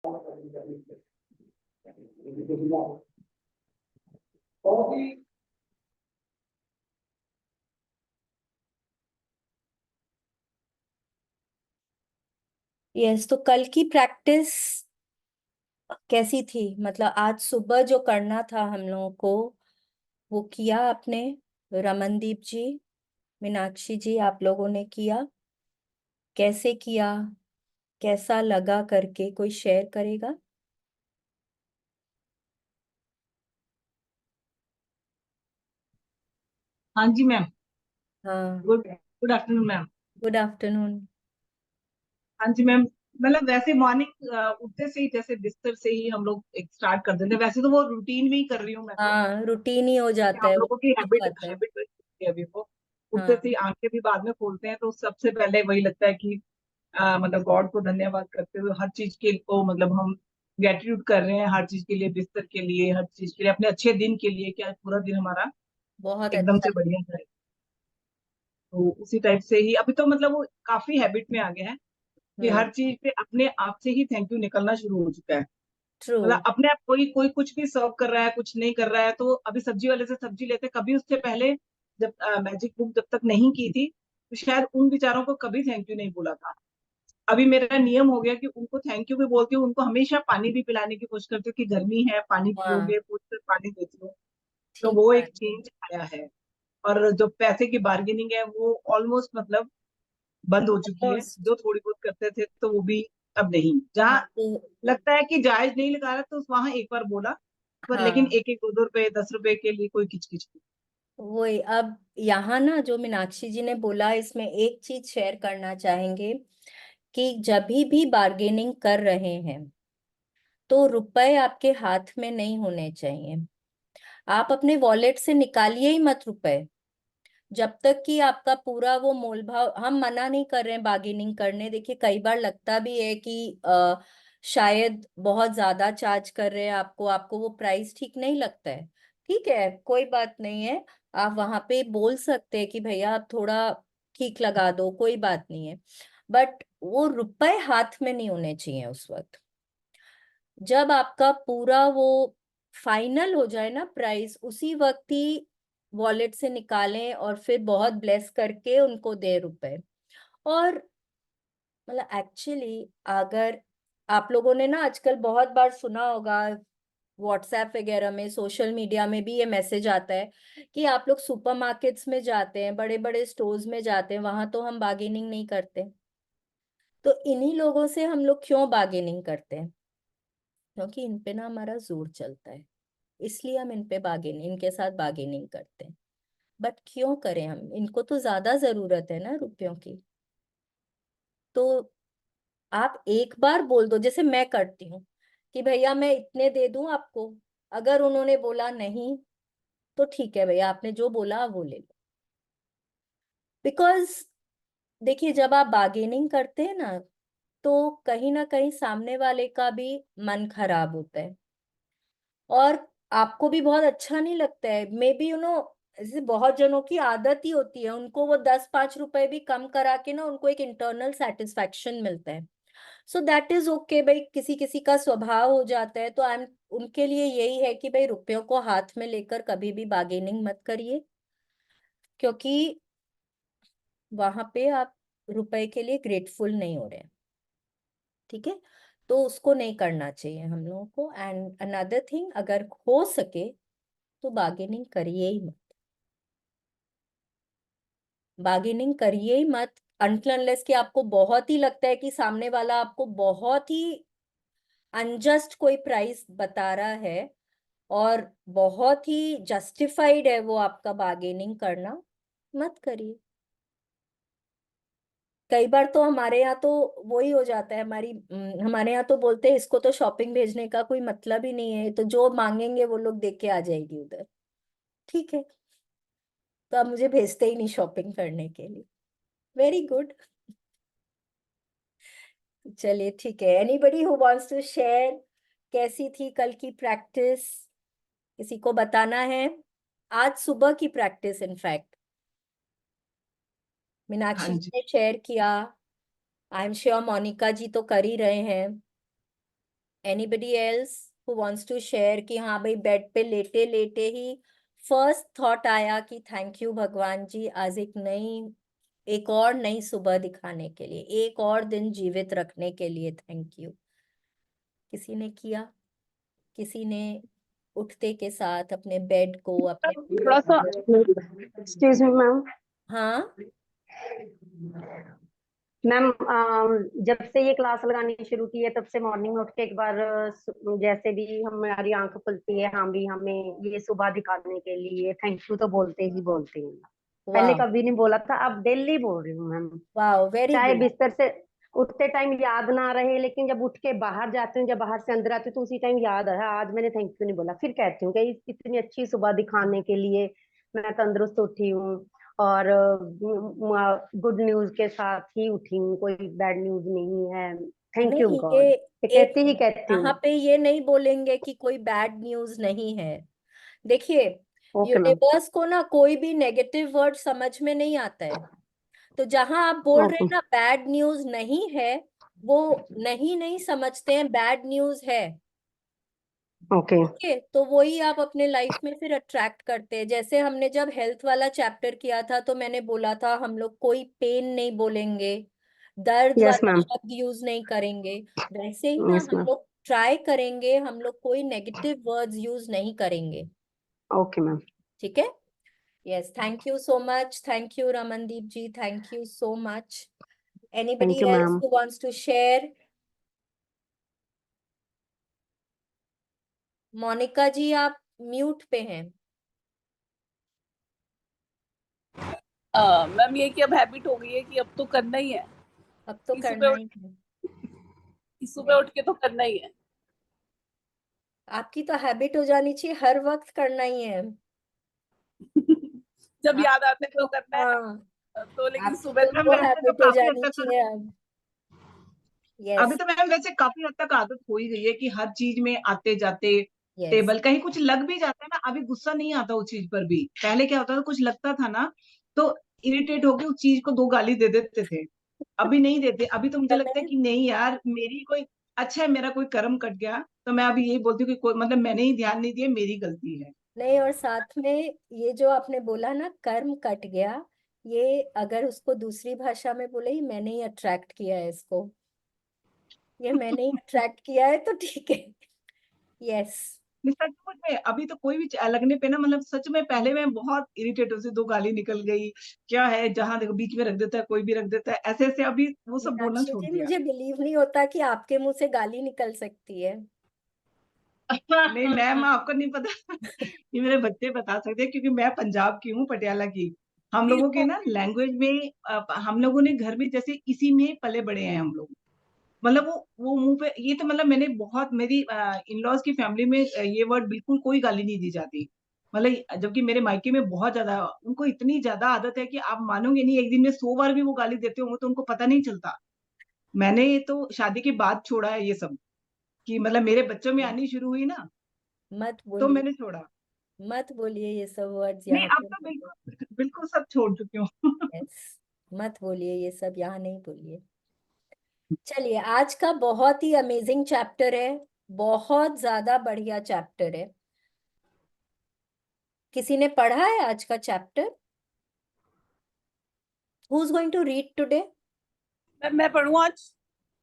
Yes, तो कल की प्रैक्टिस कैसी थी? मतलब आज सुबह जो करना था हम लोगों को, वो किया आपने? रमनदीप जी, मीनाक्षी जी, आप लोगों ने किया? कैसे किया, कैसा लगा करके कोई शेयर करेगा? हाँ जी मैम। हाँ, good good afternoon ma'am. Good afternoon. हाँ जी मैम। मतलब वैसे मॉर्निंग उठते से ही जैसे बिस्तर से ही हम लोग एक स्टार्ट कर देते हैं। वैसे तो वो रूटीन में ही कर रही हूँ मैं तो। हाँ, रूटीन ही हो क्योंकि जाता हम है, वो लोगों की ठीक हैबिट बात है। हैबिट रही है अभी वो। उठते से हाँ, ही आंखें भी बाद में खोलते हैं तो सबसे पहले वही लगता है कि मतलब गॉड को धन्यवाद करते हुए हर चीज के को मतलब हम ग्रेटिट्यूड कर रहे हैं, हर चीज के लिए, बिस्तर के लिए, हर चीज के लिए, अपने अच्छे दिन के लिए, क्या पूरा दिन हमारा बहुत एकदम अच्छा। से बढ़िया जाए। तो उसी टाइप से ही अभी तो मतलब वो काफी हैबिट में आ गया है कि हम्म। हर चीज पे अपने आप से ही थैंक यू निकलना शुरू हो चुका है। ट्रू। मतलब अपने आप कोई कोई कुछ भी सर्व कर रहा है, कुछ नहीं कर रहा है, तो अभी सब्जी वाले से सब्जी लेते, कभी उससे पहले जब मैजिक बुक जब तक नहीं की थी तो शायद उन बेचारों को कभी थैंक यू नहीं बोला था। अभी मेरा नियम हो गया कि उनको थैंक यू भी बोलती हूँ, उनको हमेशा पानी भी पिलाने की कोशिश करती हूँ कि गर्मी है, पानी हाँ, पियोगे, पूछ कर पानी देती हूँ। तो ठीक वो बात एक है। चेंज आया है। और जो पैसे की बार्गेनिंग है वो ऑलमोस्ट मतलब बंद हो चुकी है। Almost, जो थोड़ी बहुत करते थे तो वो भी अब नहीं। जहाँ हाँ तो, लगता है कि जायज नहीं लगा रहा तो वहां एक बार बोला, पर लेकिन हाँ, एक एक दो दो रुपए 10 रुपए के लिए कोई किचकिच नहीं। वही। अब यहाँ ना जो मीनाक्षी जी ने बोला, इसमें एक चीज शेयर करना चाहेंगे कि जब भी बार्गेनिंग कर रहे हैं तो रुपए आपके हाथ में नहीं होने चाहिए। आप अपने वॉलेट से निकालिए ही मत रुपए, जब तक कि आपका पूरा वो मोल भाव। हम मना नहीं कर रहे हैं बार्गेनिंग करने, देखिए कई बार लगता भी है कि शायद बहुत ज्यादा चार्ज कर रहे हैं आपको, आपको वो प्राइस ठीक नहीं लगता है। ठीक है, कोई बात नहीं है। आप वहां पे बोल सकते हैं कि भैया आप थोड़ा ठीक लगा दो, कोई बात नहीं है। बट वो रुपए हाथ में नहीं होने चाहिए उस वक्त। जब आपका पूरा वो फाइनल हो जाए ना प्राइस, उसी वक्त ही वॉलेट से निकालें और फिर बहुत ब्लेस करके उनको दे रुपए। और मतलब एक्चुअली, अगर आप लोगों ने ना आजकल बहुत बार सुना होगा, व्हाट्सएप वगैरह में, सोशल मीडिया में भी ये मैसेज आता है कि आप लोग सुपरमार्केट्स में जाते हैं, बड़े बड़े स्टोर्स में जाते हैं, वहां तो हम बार्गेनिंग नहीं करते। तो इन्हीं लोगों से हम लोग क्यों बार्गेनिंग करते हैं? क्योंकि इन पे ना हमारा जोर चलता है, इसलिए हम इन पे बार्गेनिंग, इनके साथ बार्गेनिंग करते हैं। बट क्यों करें? हम इनको तो ज्यादा जरूरत है ना रुपयों की। तो आप एक बार बोल दो, जैसे मैं करती हूँ कि भैया मैं इतने दे दूं आपको। अगर उन्होंने बोला नहीं, तो ठीक है भैया, आपने जो बोला वो ले लो। बिकॉज देखिए, जब आप बार्गेनिंग करते हैं ना, तो कहीं ना कहीं सामने वाले का भी मन खराब होता है, और आपको भी बहुत अच्छा नहीं लगता है। मे बी ऐसे बहुत जनों की आदत ही होती है, उनको वो 10-5 रुपए भी कम करा के ना उनको एक इंटरनल सेटिस्फैक्शन मिलता है। सो दैट इज ओके भाई, किसी किसी का स्वभाव हो जाता है। तो आई एम, उनके लिए यही है कि भाई रुपयों को हाथ में लेकर कभी भी बार्गेनिंग मत करिए, क्योंकि वहां पे आप रुपए के लिए ग्रेटफुल नहीं हो रहे हैं। ठीक है, तो उसको नहीं करना चाहिए हम लोगों को। एंड अनदर थिंग, अगर हो सके तो बार्गेनिंग करिए ही मत। बार्गेनिंग करिए ही मत, अनटिल अनलेस कि आपको बहुत ही लगता है कि सामने वाला आपको बहुत ही अनजस्ट कोई प्राइस बता रहा है, और बहुत ही जस्टिफाइड है वो आपका बार्गेनिंग करना, मत करिए। कई बार तो हमारे यहाँ तो वो ही हो जाता है, हमारे यहाँ तो बोलते हैं इसको तो शॉपिंग भेजने का कोई मतलब ही नहीं है, तो जो मांगेंगे वो लोग देके आ जाएगी उधर। ठीक है, तो आप मुझे भेजते ही नहीं शॉपिंग करने के लिए। Very good. चलिए ठीक है, anybody who wants to share कैसी थी कल की प्रैक्टिस? किसी को बताना है? आज सुबह की प्रैक्टिस इनफैक्ट हाँ मीनाक्षी जी जी। ने शेयर किया। I am sure Monica ji तो कर ही रहे हैं। Anybody else who wants to share कि हाँ भाई बेड पे लेटे लेटे ही फर्स्ट थॉट आया कि थैंक यू भगवान जी, आज एक और नई सुबह दिखाने के लिए, एक और दिन जीवित रखने के लिए थैंक यू। किसी ने किया? किसी ने उठते के साथ अपने बेड को अपने थोड़ा सा एक्सक्यूज मी मैम। हाँ मैम जब से ये क्लास लगानी शुरू की है तब से मॉर्निंग में उठ के एक बार जैसे भी हमारी आंख खुलती है हम भी हमें ये सुबह दिखाने के लिए थैंक यू तो बोलते हैं। पहले वाह कभी नहीं बोला था, अब डेली बोल रही हूँ मैम। वाह वेरी चाहे गुड। बिस्तर से उठते टाइम याद ना रहे, लेकिन जब उठ के बाहर जाती हूँ, जब बाहर से अंदर आती हूँ तो उसी टाइम याद आया आज मैंने थैंक यू नहीं बोला, फिर कहती हूँ कि इतनी अच्छी सुबह दिखाने के लिए मैं तंदुरुस्त उठी हूँ और गुड न्यूज के साथ ही उठी हूँ, कोई बैड न्यूज नहीं है। थैंक यू नहीं ये गॉड, ये एक कहती ही कहती यहाँ हूँ। पे ये नहीं बोलेंगे कि कोई बैड न्यूज नहीं है। देखिए, ओके मैम। यूनिवर्स को ना कोई भी नेगेटिव वर्ड समझ में नहीं आता है। तो जहां आप बोल रहे ओके। हैं ना बैड न्यूज नहीं है, वो नहीं नहीं समझते हैं बैड न्यूज है। ओके। ओके, तो वही आप अपने लाइफ में फिर अट्रैक्ट करते हैं। जैसे हमने जब हेल्थ वाला चैप्टर किया था तो मैंने बोला था हम लोग कोई पेन नहीं बोलेंगे, दर्द यस वाला मैम। शब्द यूज नहीं करेंगे। वैसे ही ना यस हम मैम। लोग ट्राई करेंगे, हम लोग कोई नेगेटिव वर्ड्स यूज नहीं करेंगे। Okay ma'am. ठीक है। Yes, thank you so much, thank you Ramandeep ji, thank you so much. Anybody thank you else ma'am. Who wants to share? Monika ji आप म्यूट पे हैं। मैम ये कि अब हैबिट हो गई है कि अब तो करना ही है, अब तो कि करना ही है। सुबह उठ के तो करना ही है। आपकी तो हैबिट हो जानी चाहिए, हर वक्त करना ही है। जब याद आपकी आता है तो तो करना हाँ, है, तो लेकिन आपकी सुबह तो तो मैम वो वैसे तो हैबिट हो काफी हद जानी तक, चाहिए अब। अभी यस तो मैम वैसे काफी हद तक आदत हो ही गई है कि हर चीज में आते जाते यस। टेबल कहीं कुछ लग भी जाता है ना, अभी गुस्सा नहीं आता उस चीज पर भी। पहले क्या होता था, कुछ लगता था ना तो इरिटेट होके उस चीज को दो गाली दे देते थे। अभी नहीं देते, अभी तो मुझे लगता है समय कि नहीं यार, मेरी कोई अच्छा है, मेरा कोई कर्म कट गया तो मैं अभी यही बोलती हूँ कि कोई मतलब मैंने ही ध्यान नहीं दिया, मेरी गलती है। नहीं, और साथ में ये जो आपने बोला ना कर्म कट गया, ये अगर उसको दूसरी भाषा में बोले ही मैंने ही अट्रैक्ट किया है इसको, ये मैंने ही अट्रैक्ट किया है तो ठीक है। यस। नहीं, सचमुच में अभी तो कोई भी लगने पे ना, मतलब सच में पहले मैं बहुत इरिटेट होती, दो गाली निकल गई, क्या है, जहां देखो बीच में रख देता है, कोई भी रख देता है, ऐसे ऐसे अभी वो सब बोलना मीनाक्षी छोड़ जी दिया। मुझे बिलीव नहीं होता कि आपके मुंह से गाली निकल सकती है। नहीं मैम, आपको नहीं पता। ये मेरे बच्चे बता सकते हैं, क्योंकि मैं पंजाब की हूँ, पटियाला की। हम लोगों के ना लैंग्वेज में हम लोगों ने घर में जैसे इसी में पले बड़े हैं हम लोग। मतलब वो मुंह पे ये तो, मतलब मैंने बहुत, मेरी इन लॉज की फैमिली में ये वर्ड बिल्कुल कोई गाली नहीं दी जाती। मतलब जबकि मेरे मायके में बहुत ज्यादा, उनको इतनी ज्यादा आदत है कि आप मानोगे नहीं, एक दिन में 100 बार भी वो गाली देते होंगे तो उनको पता नहीं चलता। मैंने तो शादी के बाद छोड़ा है ये सब, कि मतलब मेरे बच्चों में आनी शुरू हुई ना, मत तो बोलिए, मैंने छोड़ा। मत बोलिए ये सब वर्ड्स नहीं, यहाँ अब पे। तो बिल्कुल बिल्कुल सब छोड़ चुकी हूँ। यस, मत बोलिए ये सब यहाँ, नहीं बोलिए। चलिए, आज का बहुत ही अमेजिंग चैप्टर है, बहुत ज्यादा बढ़िया चैप्टर है। किसी ने पढ़ा है आज का chapter? Who is going to read today? मैं पढ़ूँ आज?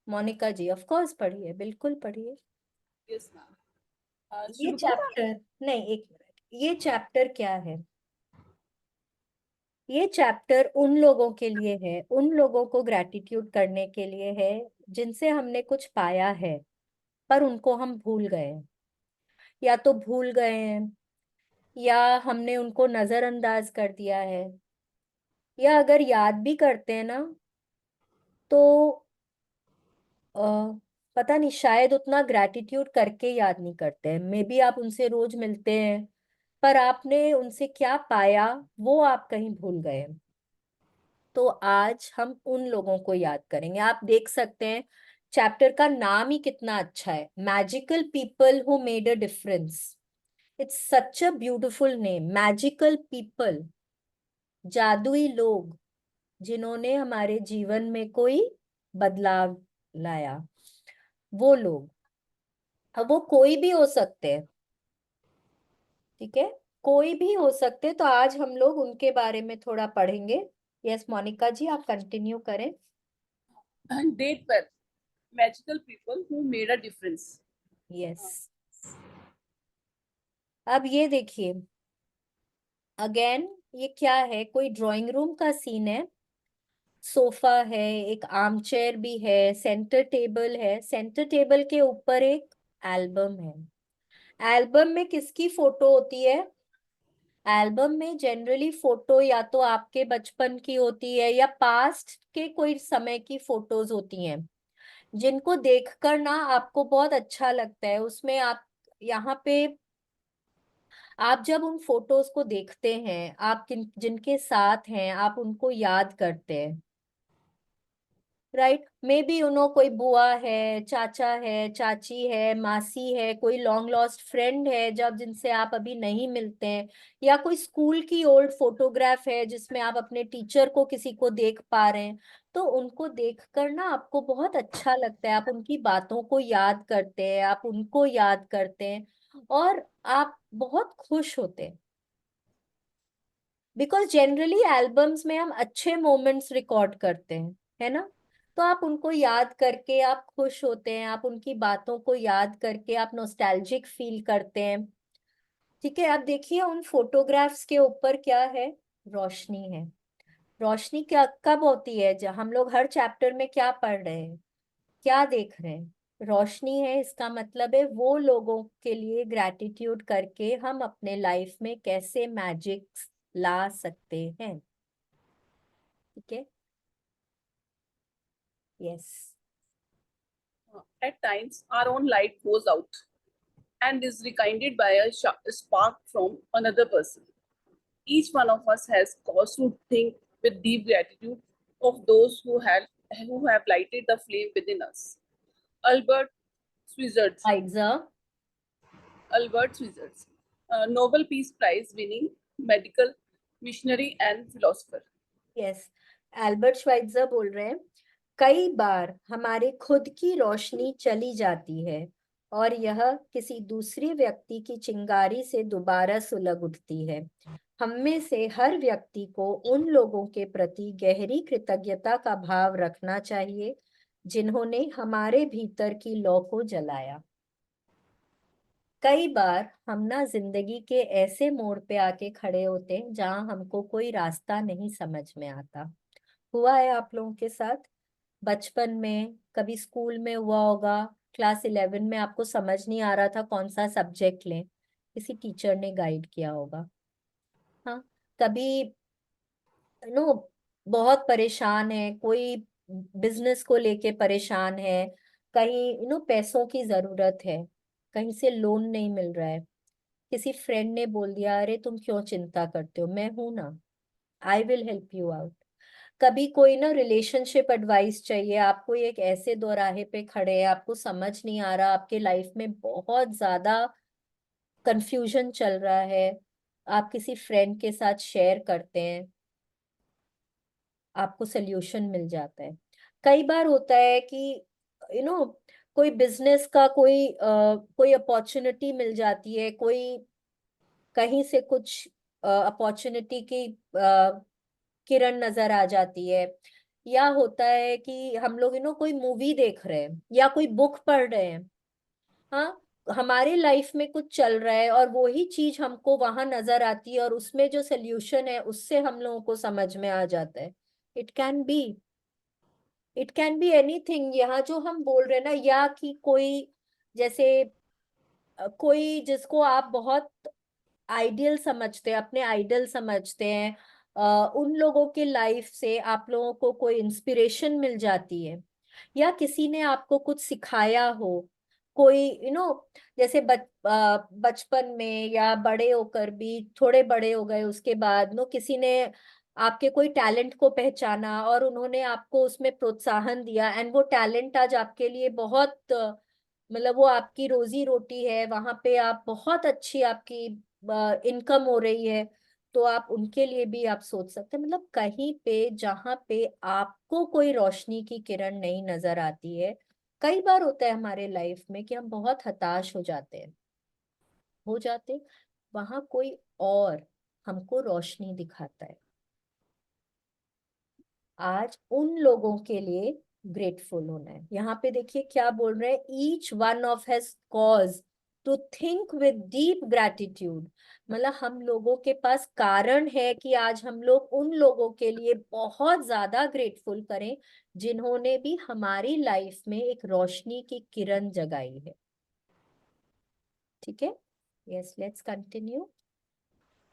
मोनिका जी ऑफ कोर्स पढ़िए, बिल्कुल पढ़िए। यस मैम, ये शुरू करूँ मैं? चैप्टर, नहीं एक मिनट, ये चैप्टर क्या है? ये चैप्टर उन लोगों के लिए है, उन लोगों को ग्रैटिट्यूड करने के लिए है जिनसे हमने कुछ पाया है पर उनको हम भूल गए हैं। या तो भूल गए हैं, या हमने उनको नजरअंदाज कर दिया है, या अगर याद भी करते हैं ना तो अ, पता नहीं, शायद उतना ग्रैटिट्यूड करके याद नहीं करते हैं। मे बी आप उनसे रोज मिलते हैं पर आपने उनसे क्या पाया वो आप कहीं भूल गए हैं। तो आज हम उन लोगों को याद करेंगे। आप देख सकते हैं चैप्टर का नाम ही कितना अच्छा है, magical people who made a difference. It's such a beautiful name, magical people, जादुई लोग जिन्होंने हमारे जीवन में कोई बदलाव लाया, वो लोग। अब वो कोई भी हो सकते हैं, ठीक है, कोई भी हो सकते हैं। तो आज हम लोग उनके बारे में थोड़ा पढ़ेंगे। यस मोनिका जी, आप कंटिन्यू करें। And date were magical people who made a difference. Yes, अब ये देखिए अगेन, ये क्या है, कोई ड्राइंग रूम का सीन है। सोफा है, एक आर्म चेयर भी है, सेंटर टेबल है, सेंटर टेबल के ऊपर एक एल्बम है। एल्बम में किसकी फोटो होती है? एल्बम में जनरली फोटो या तो आपके बचपन की होती है या पास्ट के कोई समय की फोटोज होती हैं, जिनको देखकर ना आपको बहुत अच्छा लगता है। उसमें आप यहाँ पे, आप जब उन फोटोज को देखते हैं, आप जिनके साथ हैं आप उनको याद करते हैं, राइट। मे बी उन्हों कोई बुआ है, चाचा है, चाची है, मासी है, कोई लॉन्ग लॉस्ट फ्रेंड है जब जिनसे आप अभी नहीं मिलते हैं, या कोई स्कूल की ओल्ड फोटोग्राफ है जिसमें आप अपने टीचर को किसी को देख पा रहे हैं। तो उनको देखकर ना आपको बहुत अच्छा लगता है, आप उनकी बातों को याद करते हैं, आप उनको याद करते हैं, और आप बहुत खुश होते हैं। बिकॉज जनरली एल्बम्स में हम अच्छे मोमेंट्स रिकॉर्ड करते हैं, है ना। तो आप उनको याद करके आप खुश होते हैं, आप उनकी बातों को याद करके आप नॉस्टैल्जिक फील करते हैं। ठीक है, अब देखिए उन फोटोग्राफ्स के ऊपर क्या है? रोशनी है। रोशनी क्या कब होती है? जब हम लोग हर चैप्टर में क्या पढ़ रहे हैं, क्या देख रहे हैं? रोशनी है। इसका मतलब है वो लोगों के लिए ग्रैटिट्यूड करके हम अपने लाइफ में कैसे मैजिक ला सकते हैं। ठीक है, yes. At times, our own light goes out and is rekindled by a spark from another person. Each one of us has cause to think with deep gratitude of those who have lighted the flame within us. Albert Schweitzer, Pfizer. Albert Schweitzer, Nobel Peace Prize winning medical missionary and philosopher. Yes, Albert Schweitzer बोल रहे हैं, कई बार हमारी खुद की रोशनी चली जाती है और यह किसी दूसरे व्यक्ति की चिंगारी से दोबारा सुलग उठती है। हम में से हर व्यक्ति को उन लोगों के प्रति गहरी कृतज्ञता का भाव रखना चाहिए जिन्होंने हमारे भीतर की लौ को जलाया। कई बार हम ना जिंदगी के ऐसे मोड़ पे आके खड़े होते हैं जहां हमको कोई रास्ता नहीं समझ में आता। हुआ है आप लोगों के साथ? बचपन में कभी स्कूल में हुआ होगा, क्लास 11 में आपको समझ नहीं आ रहा था कौन सा सब्जेक्ट लें, किसी टीचर ने गाइड किया होगा। हाँ, कभी नो बहुत परेशान है, कोई बिजनेस को लेके परेशान है, कहीं पैसों की जरूरत है, कहीं से लोन नहीं मिल रहा है, किसी फ्रेंड ने बोल दिया अरे तुम क्यों चिंता करते हो, मैं हूं ना, I will help you out. कभी कोई ना रिलेशनशिप एडवाइस चाहिए, आपको एक ऐसे दोराहे पे खड़े हैं, आपको समझ नहीं आ रहा, आपके लाइफ में बहुत ज्यादा कंफ्यूजन चल रहा है, आप किसी फ्रेंड के साथ शेयर करते हैं, आपको सोल्यूशन मिल जाता है। कई बार होता है कि यू नो कोई बिजनेस का कोई अपॉर्चुनिटी मिल जाती है, कोई कहीं से कुछ अपॉर्चुनिटी की किरण नजर आ जाती है, या होता है कि हम लोग कोई मूवी देख रहे हैं या कोई बुक पढ़ रहे हैं। हाँ, हमारे लाइफ में कुछ चल रहा है और वही चीज हमको वहां नजर आती है और उसमें जो सोल्यूशन है उससे हम लोगों को समझ में आ जाता है। It can be, it can be anything. यहाँ जो हम बोल रहे हैं ना, या कि कोई जैसे कोई जिसको आप बहुत आइडियल समझते हैं, अपने आइडल समझते हैं, उन लोगों के लाइफ से आप लोगों को कोई इंस्पिरेशन मिल जाती है, या किसी ने आपको कुछ सिखाया हो, कोई जैसे बचपन में या बड़े होकर भी, थोड़े बड़े हो गए उसके बाद किसी ने आपके कोई टैलेंट को पहचाना और उन्होंने आपको उसमें प्रोत्साहन दिया, एंड वो टैलेंट आज आपके लिए बहुत मतलब वो आपकी रोजी रोटी है, वहां पे आप बहुत अच्छी आपकी इनकम हो रही है। तो आप उनके लिए भी आप सोच सकते हैं। मतलब कहीं पे जहां पे आपको कोई रोशनी की किरण नहीं नजर आती है, कई बार होता है हमारे लाइफ में कि हम बहुत हताश हो जाते, वहां कोई और हमको रोशनी दिखाता है। आज उन लोगों के लिए ग्रेटफुल होना है। यहाँ पे देखिए क्या बोल रहे हैं, each one of has cause to think with deep gratitude. मतलब हम लोगों के पास कारण है कि आज हम लोग उन लोगों के लिए बहुत ज्यादा ग्रेटफुल करें जिन्होंने भी हमारी लाइफ में एक रोशनी की किरण जगाई है। ठीक है, yes, let's continue.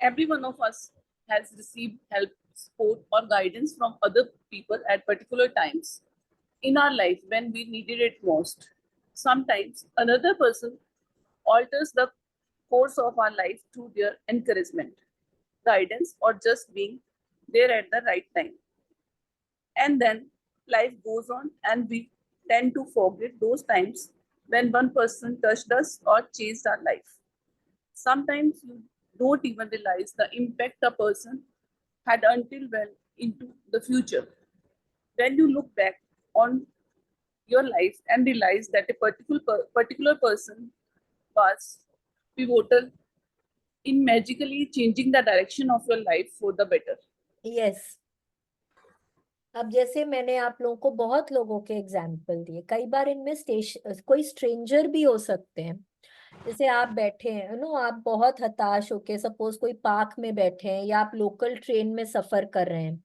Every one of us has received help, support, or guidance from other people at particular times in our life when we needed it most. Sometimes another person alters the course of our life through their encouragement, guidance, or just being there at the right time. And then life goes on, and we tend to forget those times when one person touched us or changed our life. Sometimes you don't even realize the impact a person had until well into the future. When you look back on your life and realize that a particular person was pivotal in magically changing the direction of your life for the better. Yes, अब जैसे मैंने आप लोगों को बहुत लोगों के example दिए, कई बार इनमें कोई स्ट्रेंजर भी हो सकते हैं। जैसे आप बैठे हैं नो, आप बहुत हताश होके सपोज कोई पार्क में बैठे हैं या आप लोकल ट्रेन में सफर कर रहे हैं।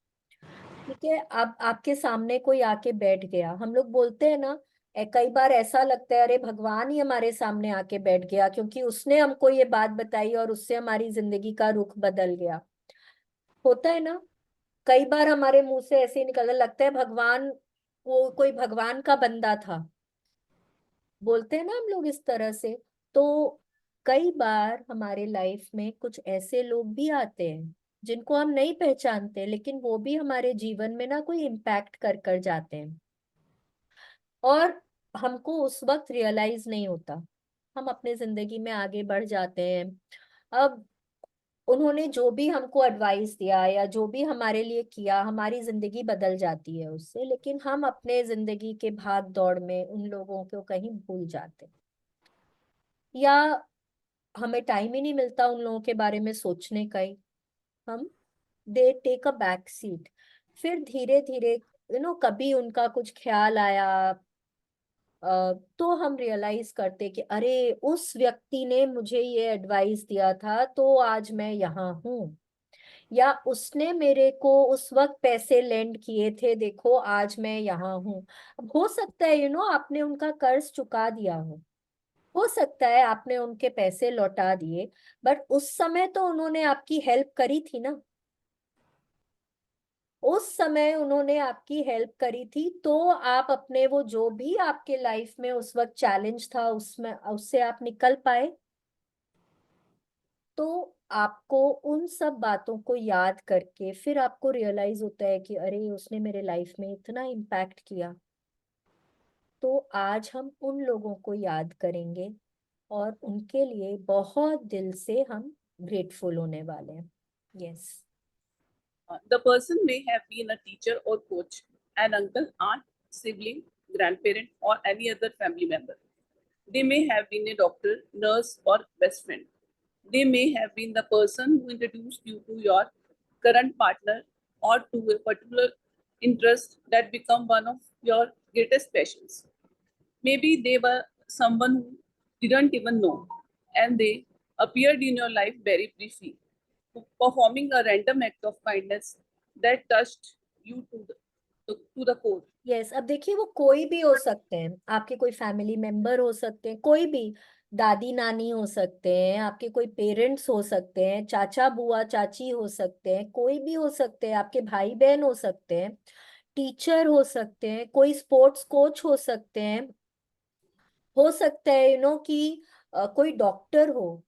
ठीक है, अब आपके सामने कोई आके बैठ गया, हम लोग बोलते हैं ना, कई बार ऐसा लगता है अरे भगवान ही हमारे सामने आके बैठ गया क्योंकि उसने हमको ये बात बताई और उससे हमारी जिंदगी का रुख बदल गया। होता है ना, कई बार हमारे मुंह से ऐसे ही निकलने लगता है भगवान, वो कोई भगवान का बंदा था, बोलते हैं ना हम लोग इस तरह से। तो कई बार हमारे लाइफ में कुछ ऐसे लोग भी आते हैं जिनको हम नहीं पहचानते, लेकिन वो भी हमारे जीवन में ना कोई इम्पैक्ट कर कर जाते हैं और हमको उस वक्त रियलाइज नहीं होता, हम अपने जिंदगी में आगे बढ़ जाते हैं। अब उन्होंने जो भी हमको एडवाइस दिया या जो भी हमारे लिए किया, हमारी जिंदगी बदल जाती है उससे, लेकिन हम अपने जिंदगी के भाग दौड़ में उन लोगों को कहीं भूल जाते हैं या हमें टाइम ही नहीं मिलता उन लोगों के बारे में सोचने का ही। हम they take a back seat. फिर धीरे धीरे कभी उनका कुछ ख्याल आया, तो हम रियलाइज करते कि अरे उस व्यक्ति ने मुझे ये एडवाइस दिया था तो आज मैं यहाँ हूँ, या उसने मेरे को उस वक्त पैसे लेंड किए थे, देखो आज मैं यहाँ हूँ। अब हो सकता है आपने उनका कर्ज चुका दिया हो सकता है आपने उनके पैसे लौटा दिए, बट उस समय तो उन्होंने आपकी हेल्प करी थी ना, उस समय उन्होंने आपकी हेल्प करी थी, तो आप अपने वो जो भी आपके लाइफ में उस वक्त चैलेंज था उसमें उससे आप निकल पाए। तो आपको उन सब बातों को याद करके फिर आपको रियलाइज होता है कि अरे उसने मेरे लाइफ में इतना इम्पैक्ट किया। तो आज हम उन लोगों को याद करेंगे और उनके लिए बहुत दिल से हम ग्रेटफुल होने वाले हैं। Yes. The person may have been a teacher or coach, an uncle, aunt, sibling, grandparent, or any other family member. They may have been a doctor, nurse, or best friend. They may have been the person who introduced you to your current partner or to a particular interest that become one of your greatest passions. Maybe they were someone who didn't even know and they appeared in your life very briefly, performing a random act of kindness that touched you to the core. Yes, अब देखिए वो कोई भी हो सकते हैं, आपके कोई फैमिली मेंबर हो सकते हैं, कोई भी दादी नानी हो सकते हैं, आपके कोई पेरेंट्स हो सकते हैं, चाचा बुआ चाची हो सकते हैं, कोई भी हो सकते हैं, आपके भाई बहन हो सकते हैं, टीचर हो सकते हैं, कोई स्पोर्ट्स कोच हो सकता है कि कोई डॉक्टर हो।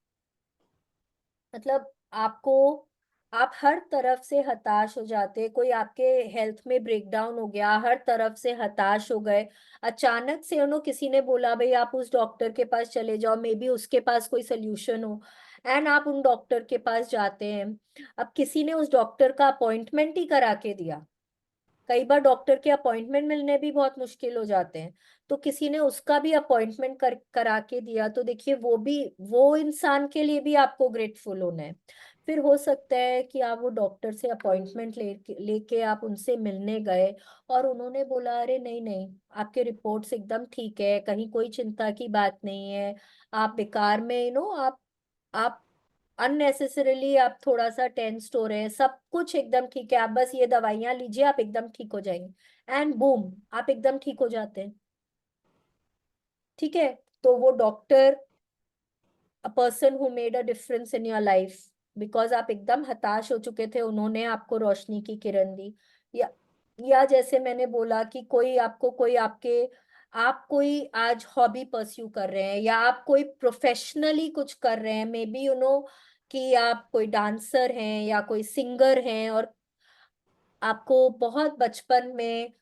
मतलब आपको, आप हर तरफ से हताश हो जाते, कोई आपके हेल्थ में ब्रेकडाउन हो गया, हर तरफ से हताश हो गए, अचानक से किसी ने बोला भाई आप उस डॉक्टर के पास चले जाओ, मे बी उसके पास कोई सोल्यूशन हो, एंड आप उन डॉक्टर के पास जाते हैं। अब किसी ने उस डॉक्टर का अपॉइंटमेंट ही करा के दिया, कई बार डॉक्टर के अपॉइंटमेंट मिलने भी बहुत मुश्किल हो जाते हैं, तो किसी ने उसका भी अपॉइंटमेंट करा के दिया, तो देखिए वो इंसान के लिए भी आपको ग्रेटफुल होना है। फिर हो सकता है कि आप वो डॉक्टर से अपॉइंटमेंट लेके आप उनसे मिलने गए, और उन्होंने बोला अरे नहीं नहीं, आपके रिपोर्ट्स एकदम ठीक है, कहीं कोई चिंता की बात नहीं है, आप बेकार में आप अननेसेसरीली आप थोड़ा सा टेंस्ड हो रहे हैं, सब कुछ एकदम ठीक है, आप बस ये दवाइयां लीजिए, आप एकदम ठीक हो जाएंगे, एंड बूम, आप एकदम ठीक हो जाते हैं। ठीक है, तो वो doctor a person who made a difference in your life, because आप एकदम हताश हो चुके थे, उन्होंने आपको रोशनी की किरण दी। या जैसे मैंने बोला कि आप कोई आज हॉबी परस्यू कर रहे हैं, या आप कोई प्रोफेशनली कुछ कर रहे हैं, मे बी कि आप कोई डांसर हैं या कोई सिंगर हैं, और आपको बहुत बचपन में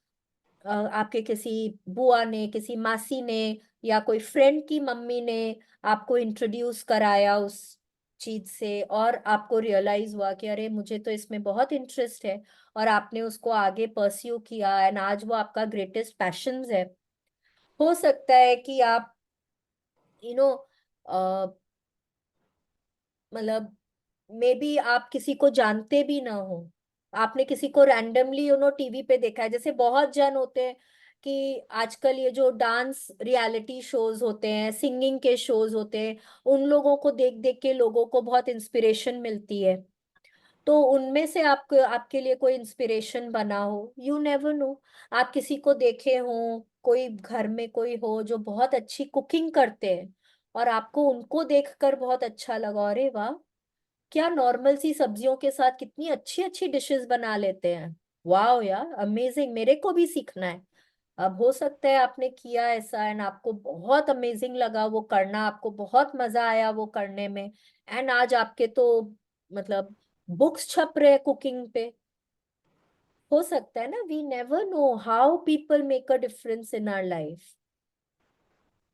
आपके किसी बुआ ने, किसी मासी ने, या कोई फ्रेंड की मम्मी ने आपको इंट्रोड्यूस कराया उस चीज से, और आपको रियलाइज हुआ कि अरे मुझे तो इसमें बहुत इंटरेस्ट है, और आपने उसको आगे परस्यू किया, एंड आज वो आपका ग्रेटेस्ट पैशन है। हो सकता है कि आप यू नो मतलब मे बी आप किसी को जानते भी ना हो, आपने किसी को रैंडमली टीवी पे देखा है, जैसे बहुत जन होते हैं कि आजकल ये जो डांस रियलिटी शोज होते हैं, सिंगिंग के शोज होते हैं, उन लोगों को देख देख के लोगों को बहुत इंस्पिरेशन मिलती है, तो उनमें से आपको आपके लिए कोई इंस्पिरेशन बना हो, यू नेवर नो। आप किसी को देखे हो, कोई घर में कोई हो जो बहुत अच्छी कुकिंग करते हैं, और आपको उनको देखकर बहुत अच्छा लगा, अरे वाह, क्या नॉर्मल सी सब्जियों के साथ कितनी अच्छी अच्छी डिशेस बना लेते हैं, वाह यार अमेजिंग, मेरे को भी सीखना है। अब हो सकता है आपने किया ऐसा, एंड आपको बहुत अमेजिंग लगा वो करना, आपको बहुत मजा आया वो करने में, एंड आज आपके तो मतलब बुक्स छप रहे हैं कुकिंग पे। हो सकता है ना, we never know how people make a difference in our life.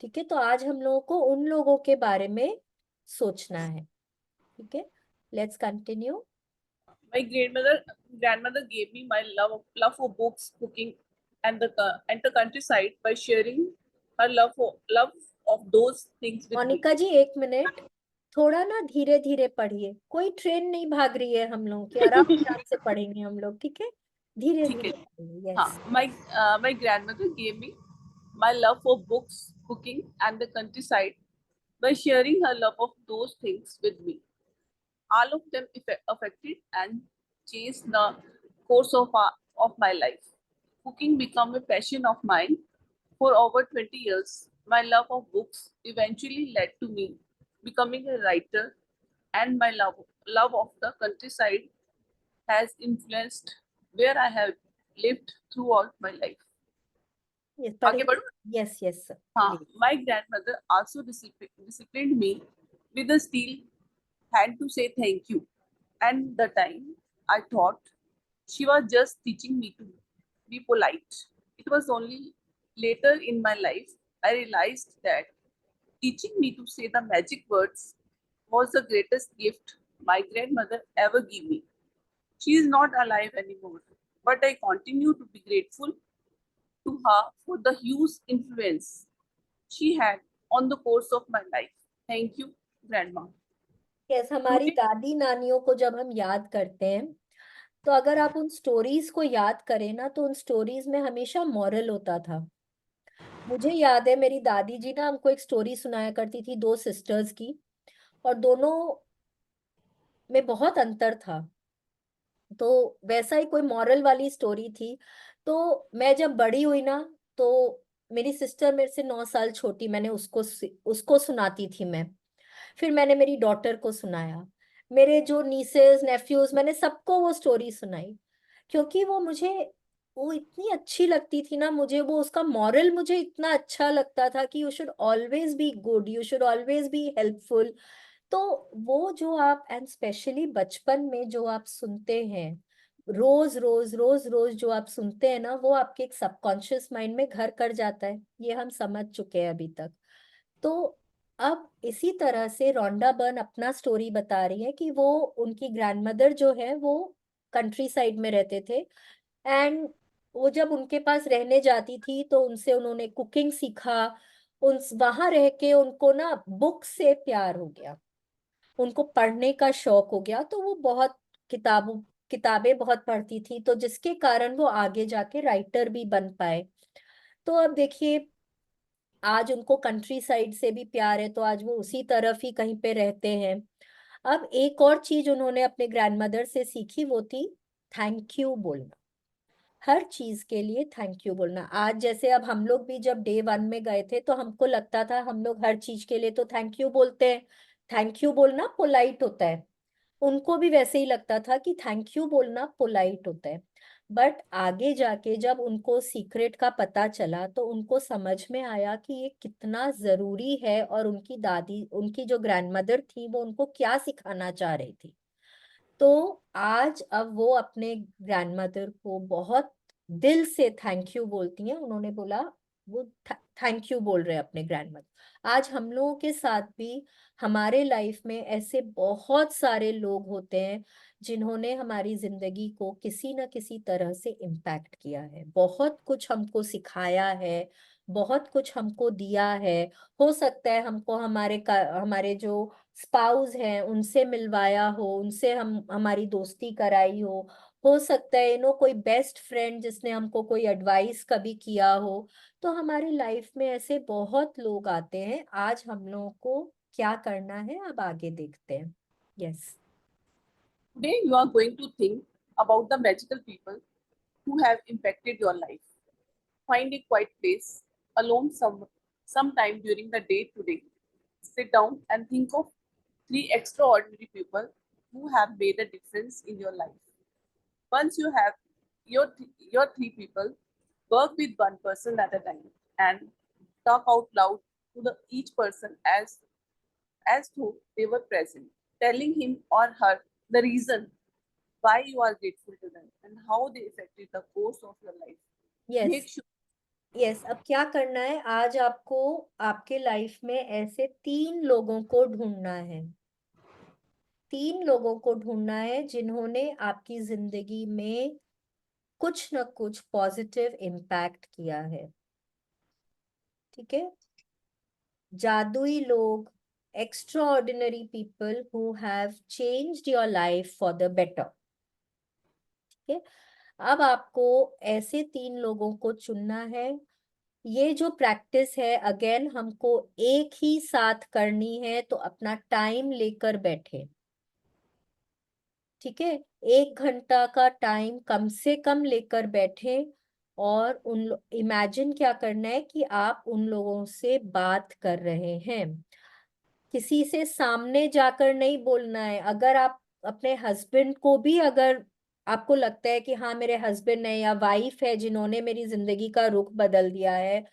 ठीक है, तो आज हम लोगों को उन लोगों के बारे में सोचना है। ठीक है, let's continue. My grandmother gave me my love for books, cooking, and the countryside by sharing her love of those things with me. Monika ji, एक मिनट, थोड़ा ना धीरे धीरे पढ़िए, कोई ट्रेन नहीं भाग रही है हम लोगों की, आराम आराम से पढ़ेंगे हम लोग, ठीक है, धीरे ठीक है। धीरे पढ़िए, हाँ, yes. my grandmother gave me my love for books, cooking, and the countryside by sharing her love of those things with me. All of them affected and changed the course of my life. Cooking became a passion of mine for over 20 years. My love of books eventually led to me becoming a writer, and my love of the countryside has influenced where I have lived throughout my life. Yes आगे पढ़िए, बढ़ो। Yes yes हाँ, please. my grandmother also disciplined me with a steel hand to say thank you. And the time I thought she was just teaching me to be polite. It was only later in my life I realized that teaching me to say the magic words was the greatest gift my grandmother ever gave me. She is not alive anymore, but I continue to be grateful to her for the huge influence she had on the course of my life. Thank you, Grandma. Yes, हमारी Today, दादी नानियों को जब हम याद करते हैं, तो अगर आप उन स्टोरीज को याद करें ना, तो उन स्टोरीज में हमेशा मॉरल होता था। मुझे याद है मेरी दादी जी ना हमको एक स्टोरी सुनाया करती थी, दो सिस्टर्स की, और दोनों में बहुत अंतर था, तो वैसा ही कोई मॉरल वाली स्टोरी थी। तो मैं जब बड़ी हुई ना, तो मेरी सिस्टर मेरे से 9 साल छोटी, मैंने उसको सुनाती थी मैं, फिर मैंने मेरी डॉटर को सुनाया, मेरे जो नीसेस नेफ्यूज, मैंने सबको वो स्टोरी सुनाई, क्योंकि वो इतनी अच्छी लगती थी ना मुझे, वो उसका मॉरल मुझे इतना अच्छा लगता था कि you should always be good, you should always be helpful. तो वो जो आप, एंड स्पेशली बचपन में जो आप सुनते हैं, रोज रोज रोज रोज जो आप सुनते हैं ना, वो आपके एक सबकॉन्शियस माइंड में घर कर जाता है, ये हम समझ चुके हैं अभी तक। तो अब इसी तरह से रोंडा बर्न अपना स्टोरी बता रही है कि वो, उनकी ग्रैंडमदर जो है वो कंट्री साइड में रहते थे, एंड वो जब उनके पास रहने जाती थी तो उनसे उन्होंने कुकिंग सीखा, उन वहां रह के उनको ना बुक से प्यार हो गया, उनको पढ़ने का शौक हो गया, तो वो बहुत किताबें बहुत पढ़ती थी, तो जिसके कारण वो आगे जाके राइटर भी बन पाए। तो अब देखिए, आज उनको कंट्री साइड से भी प्यार है, तो आज वो उसी तरफ ही कहीं पे रहते हैं। अब एक और चीज उन्होंने अपने ग्रैंडमदर से सीखी, वो थी थैंक यू बोलना। हर चीज के लिए थैंक यू बोलना। आज जैसे अब हम लोग भी जब डे वन में गए थे तो हमको लगता था हम लोग हर चीज के लिए तो थैंक यू बोलते हैं, थैंक यू बोलना पोलाइट होता है। उनको भी वैसे ही लगता था कि थैंक यू बोलना पोलाइट होता है। बट आगे जाके जब उनको सीक्रेट का पता चला तो उनको समझ में आया कि ये कितना जरूरी है, और उनकी दादी, उनकी जो ग्रैंडमदर थी, वो उनको क्या सिखाना चाह रही थी। तो आज अब वो अपने ग्रैंडमदर को बहुत दिल से थैंक यू बोलती हैं। उन्होंने बोला वो थैंक यू बोल रहे हैं अपने ग्रैंडमदर। आज हम लोगों के साथ भी हमारे लाइफ में ऐसे बहुत सारे लोग होते हैं जिन्होंने हमारी जिंदगी को किसी न किसी तरह से इम्पैक्ट किया है, बहुत कुछ हमको सिखाया है, बहुत कुछ हमको दिया है। हो सकता है हमको हमारे जो स्पाउस हैं उनसे मिलवाया हो, उनसे हम हमारी दोस्ती कराई हो सकता है कोई बेस्ट फ्रेंड जिसने हमको कोई एडवाइस कभी किया हो। तो हमारी लाइफ में ऐसे बहुत लोग आते हैं। आज हम लोगों को क्या करना है, अब आगे देखते हैं। Yes. Today, you are going to think about the magical people who have impacted your life. Find a quiet place, alone sometime during the day today. Sit down and think of three extraordinary people who have made a difference in your life. Once you have your three people, work with one person at a time and talk out loud to each person as though they were present, telling him or her the reason why you are grateful to them and how they affected the course of your life. Yes. Make sure yes, अब क्या करना है, आज आपको आपके life में ऐसे 3 लोगों को ढूंढना है। 3 लोगों को ढूंढना है जिन्होंने आपकी जिंदगी में कुछ न कुछ पॉजिटिव इम्पैक्ट किया है। ठीक है, जादुई लोग, extraordinary people who have changed your life for the better. ठीक है, अब आपको ऐसे 3 लोगों को चुनना है। ये जो प्रैक्टिस है, अगेन हमको एक ही साथ करनी है, तो अपना टाइम लेकर बैठे। ठीक है, 1 घंटा का टाइम कम से कम लेकर बैठे, और इमेजिन क्या करना है कि आप उन लोगों से बात कर रहे हैं। किसी से सामने जाकर नहीं बोलना है। अगर आप अपने हस्बैंड को भी, अगर आपको लगता है कि हाँ मेरे हस्बैंड है या वाइफ है जिन्होंने मेरी जिंदगी का रुख बदल दिया है,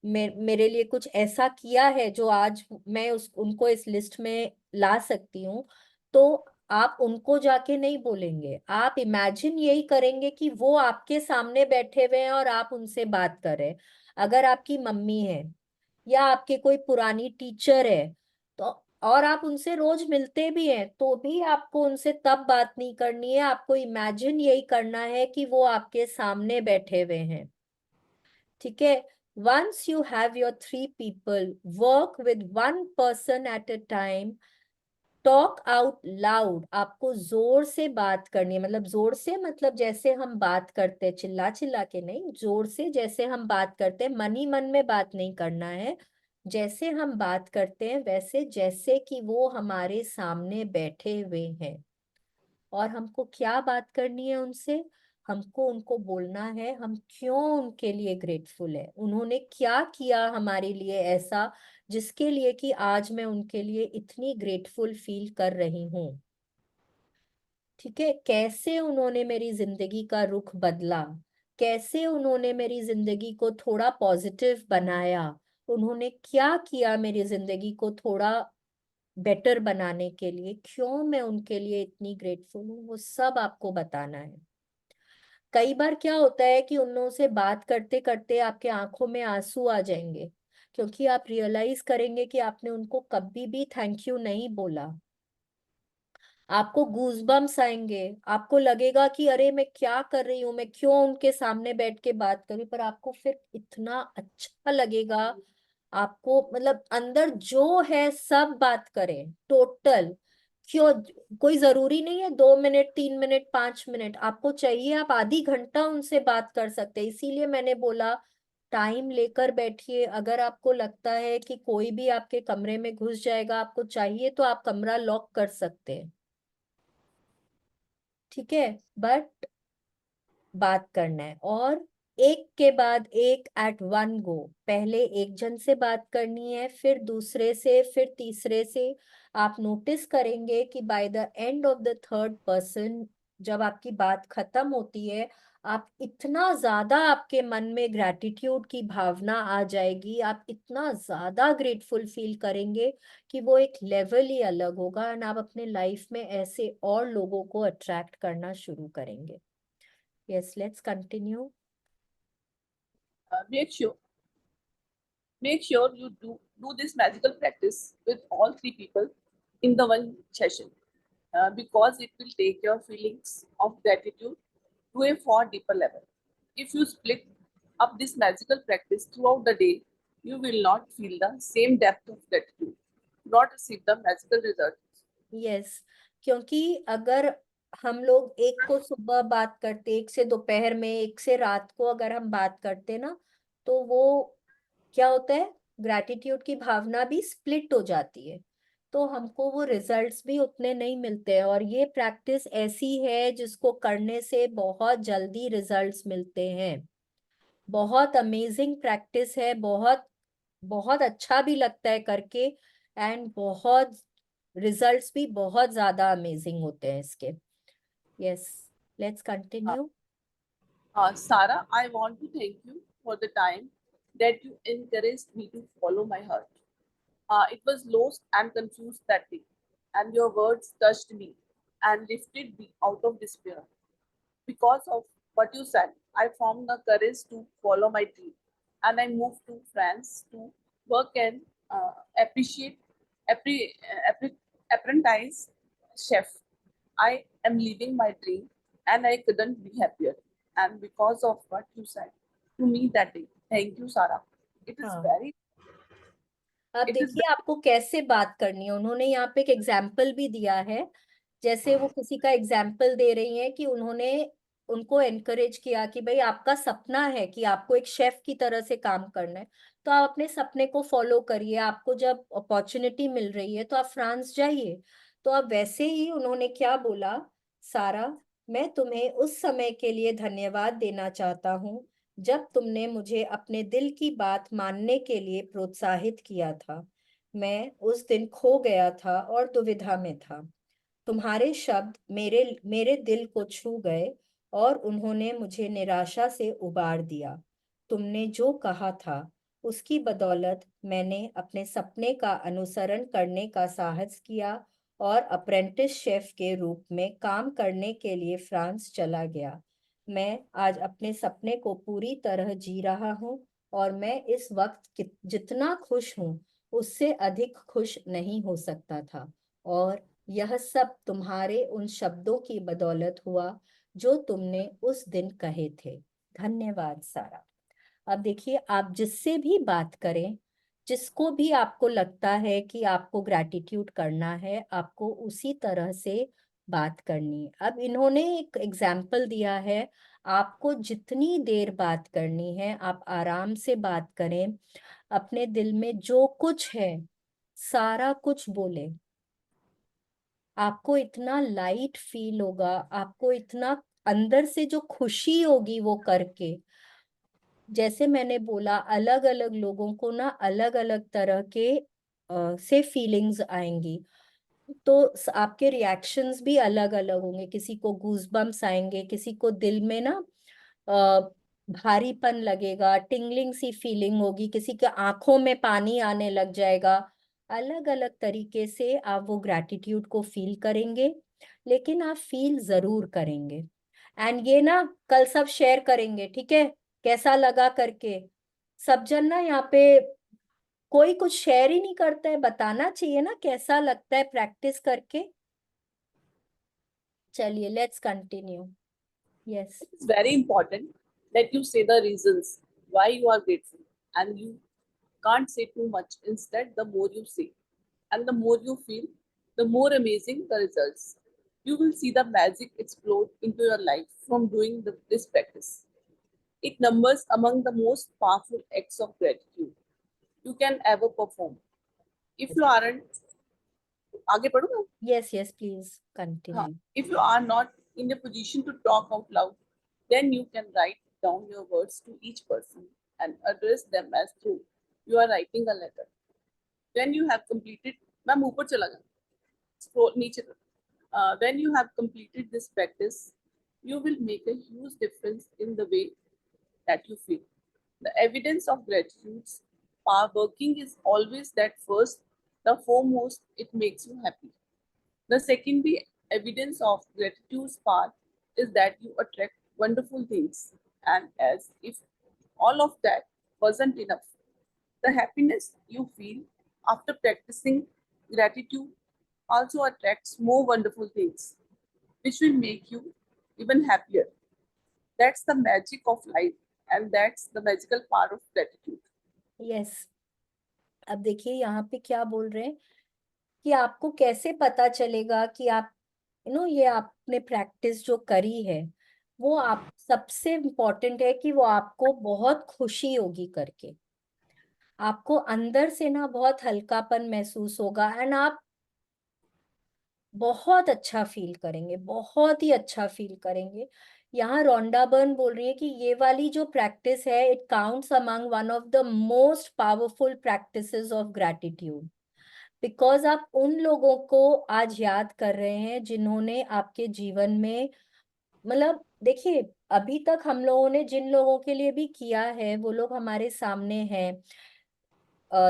मेरे लिए कुछ ऐसा किया है जो आज मैं उनको इस लिस्ट में ला सकती हूँ, तो आप उनको जाके नहीं बोलेंगे। आप इमेजिन यही करेंगे कि वो आपके सामने बैठे हुए हैं और आप उनसे बात कर रहे हैं। अगर आपकी मम्मी है या आपके कोई पुरानी टीचर है, तो और आप उनसे रोज मिलते भी हैं, तो भी आपको उनसे तब बात नहीं करनी है। आपको इमेजिन यही करना है कि वो आपके सामने बैठे हुए हैं। ठीक है, once you have your 3 people, work with one person at a time, talk out loud। आपको जोर से बात करनी है, मतलब जोर से, मतलब जैसे हम बात करते हैं, चिल्ला चिल्ला के नहीं, जोर से जैसे हम बात करते हैं, मन ही मन में बात नहीं करना है। जैसे हम बात करते हैं वैसे, जैसे कि वो हमारे सामने बैठे हुए हैं। और हमको क्या बात करनी है उनसे, हमको उनको बोलना है हम क्यों उनके लिए ग्रेटफुल है, उन्होंने क्या किया हमारे लिए ऐसा जिसके लिए कि आज मैं उनके लिए इतनी ग्रेटफुल फील कर रही हूँ। ठीक है, कैसे उन्होंने मेरी जिंदगी का रुख बदला, कैसे उन्होंने मेरी जिंदगी को थोड़ा पॉजिटिव बनाया, उन्होंने क्या किया मेरी जिंदगी को थोड़ा बेटर बनाने के लिए, क्यों मैं उनके लिए इतनी ग्रेटफुल हूँ, वो सब आपको बताना है। कई बार क्या होता है कि उन लोगों से बात करते करते आपके आंखों में आंसू आ जाएंगे, क्योंकि आप रियलाइज करेंगे कि आपने उनको कभी भी थैंक यू नहीं बोला। आपको गूजबम्स आएंगे, आपको लगेगा कि अरे मैं क्या कर रही हूँ, मैं क्यों उनके सामने बैठ के बात करूँ, पर आपको फिर इतना अच्छा लगेगा। आपको मतलब अंदर जो है सब बात करें टोटल। क्यों? कोई जरूरी नहीं है 2 मिनट, 3 मिनट, 5 मिनट, आपको चाहिए आप आधी घंटा उनसे बात कर सकते हैं। इसीलिए मैंने बोला टाइम लेकर बैठिए। अगर आपको लगता है कि कोई भी आपके कमरे में घुस जाएगा, आपको चाहिए तो आप कमरा लॉक कर सकते हैं, ठीक है, बट बात करना है। और एक के बाद एक एट वन गो, पहले एक जन से बात करनी है, फिर दूसरे से, फिर तीसरे से। आप नोटिस करेंगे कि by the end of the third person, जब आपकी बात खत्म होती है, आप इतना ज्यादा आपके मन में ग्रैटिट्यूड की भावना आ जाएगी, आप इतना ज्यादा ग्रेटफुल फील करेंगे कि वो एक लेवल ही अलग होगा, एंड आप अपने लाइफ में ऐसे और लोगों को अट्रैक्ट करना शुरू करेंगे। Yes, let's continue. Uh, make sure make sure you do this magical practice with all three people in the one session, because it will take your feelings of gratitude to a far deeper level. If you split up this magical practice throughout the day, you will not feel the same depth of gratitude, not receive the magical results. Yes, क्योंकि अगर हम लोग एक को सुबह बात करते, एक से दोपहर में, एक से रात को अगर हम बात करते ना, तो वो क्या होता है, ग्रैटिट्यूड की भावना भी स्प्लिट हो जाती है, तो हमको वो रिजल्ट्स भी उतने नहीं मिलते हैं। और ये प्रैक्टिस ऐसी है जिसको करने से बहुत जल्दी रिजल्ट्स मिलते हैं। बहुत अमेजिंग प्रैक्टिस है, बहुत बहुत अच्छा भी लगता है करके, एंड बहुत रिजल्ट्स भी बहुत ज्यादा अमेजिंग होते हैं इसके। Yes, let's continue. Sarah, I want to thank you for the time that you encouraged me to follow my heart. It was lost and confused that day, and your words touched me and lifted me out of despair. Because of what you said, I formed the courage to follow my dream, and I moved to France to work and appreciate apprentice chef. I am living my dream, and I couldn't be happier. And because of what you said to me that day, thank you, Sarah. It is हाँ, very, अब it is देखिए आपको कैसे बात करनी है। उन्होंने यहाँ पे एक एग्जाम्पल भी दिया है, जैसे वो किसी का एग्जाम्पल दे रही हैं कि उन्होंने उनको एनकरेज किया कि भाई आपका सपना है कि आपको एक शेफ की तरह से काम करना है, तो आप अपने सपने को फॉलो करिए, आपको जब अपॉर्चुनिटी मिल रही है तो आप फ्रांस जाइए। तो अब वैसे ही उन्होंने क्या बोला, सारा, मैं तुम्हें उस समय के लिए धन्यवाद देना चाहता हूँ जब तुमने मुझे अपने दिल की बात मानने के लिए प्रोत्साहित किया था। मैं उस दिन खो गया था और दुविधा में था। तुम्हारे शब्द मेरे मेरे दिल को छू गए और उन्होंने मुझे निराशा से उबार दिया। तुमने जो कहा था उसकी बदौलत मैंने अपने सपने का अनुसरण करने का साहस किया और अप्रेंटिस शेफ के रूप में काम करने के लिए फ्रांस चला गया। मैं आज अपने सपने को पूरी तरह जी रहा हूँ और मैं इस वक्त जितना खुश हूँ उससे अधिक खुश नहीं हो सकता था। और यह सब तुम्हारे उन शब्दों की बदौलत हुआ जो तुमने उस दिन कहे थे। धन्यवाद सारा। अब देखिए, आप जिससे भी बात करें, जिसको भी आपको लगता है कि आपको ग्रैटिट्यूड करना है, आपको उसी तरह से बात करनी है। अब इन्होंने एक एग्जाम्पल दिया है, आपको जितनी देर बात करनी है आप आराम से बात करें, अपने दिल में जो कुछ है सारा कुछ बोले। आपको इतना लाइट फील होगा, आपको इतना अंदर से जो खुशी होगी वो करके। जैसे मैंने बोला, अलग अलग लोगों को ना अलग अलग तरह के से फीलिंग्स आएंगी, तो आपके रिएक्शंस भी अलग अलग होंगे। किसी को गूजबम्स आएंगे, किसी को दिल में ना अ, भारीपन लगेगा, टिंगलिंग सी फीलिंग होगी, किसी के आंखों में पानी आने लग जाएगा। अलग अलग तरीके से आप वो ग्रैटिट्यूड को फील करेंगे, लेकिन आप फील जरूर करेंगे। एंड ये ना कल सब शेयर करेंगे, ठीक है, कैसा लगा करके। सब जन ना यहाँ पे कोई कुछ शेयर ही नहीं करता है, बताना चाहिए ना कैसा लगता है प्रैक्टिस करके। चलिए, let's continue. Yes. It's very important that you say the reasons why you are grateful, and you can't say too much. Instead, the more you say and the more you feel, the more amazing the results. You will see the magic explode into your life from doing this practice. It numbers among the most powerful acts of gratitude you can ever perform. If you aren't, आगे पढ़ूँ? Yes, yes, please हाँ, continue. if you are not in a position to talk out loud, then you can write down your words to each person and address them as though you are writing a letter. When you have completed, मैं ऊपर चला गया, scroll नीचे. When you have completed this practice, you will make a huge difference in the way that you feel. The evidence of gratitude's power working is always that first, the foremost, it makes you happy. The secondary evidence of gratitude's power is that you attract wonderful things, and as if all of that wasn't enough, the happiness you feel after practicing gratitude also attracts more wonderful things, which will make you even happier. That's the magic of life, and that's the magical power of gratitude. Yes. अब देखिए यहाँ पे क्या बोल रहे हैं कि आपको कैसे पता चलेगा कि आप ये आपने प्रैक्टिस जो करी है वो आप सबसे इम्पोर्टेंट है कि वो आपको बहुत खुशी होगी करके. आपको अंदर से ना बहुत हल्कापन महसूस होगा एंड आप बहुत अच्छा फील करेंगे, बहुत ही अच्छा फील करेंगे. यहाँ रोंडा बर्न बोल रही है कि ये वाली जो प्रैक्टिस है it counts among one of the most powerful practices of gratitude. Because आप उन लोगों को आज याद कर रहे हैं जिन्होंने आपके जीवन में, मतलब देखिए, अभी तक हम लोगों ने जिन लोगों के लिए भी किया है वो लोग हमारे सामने हैं.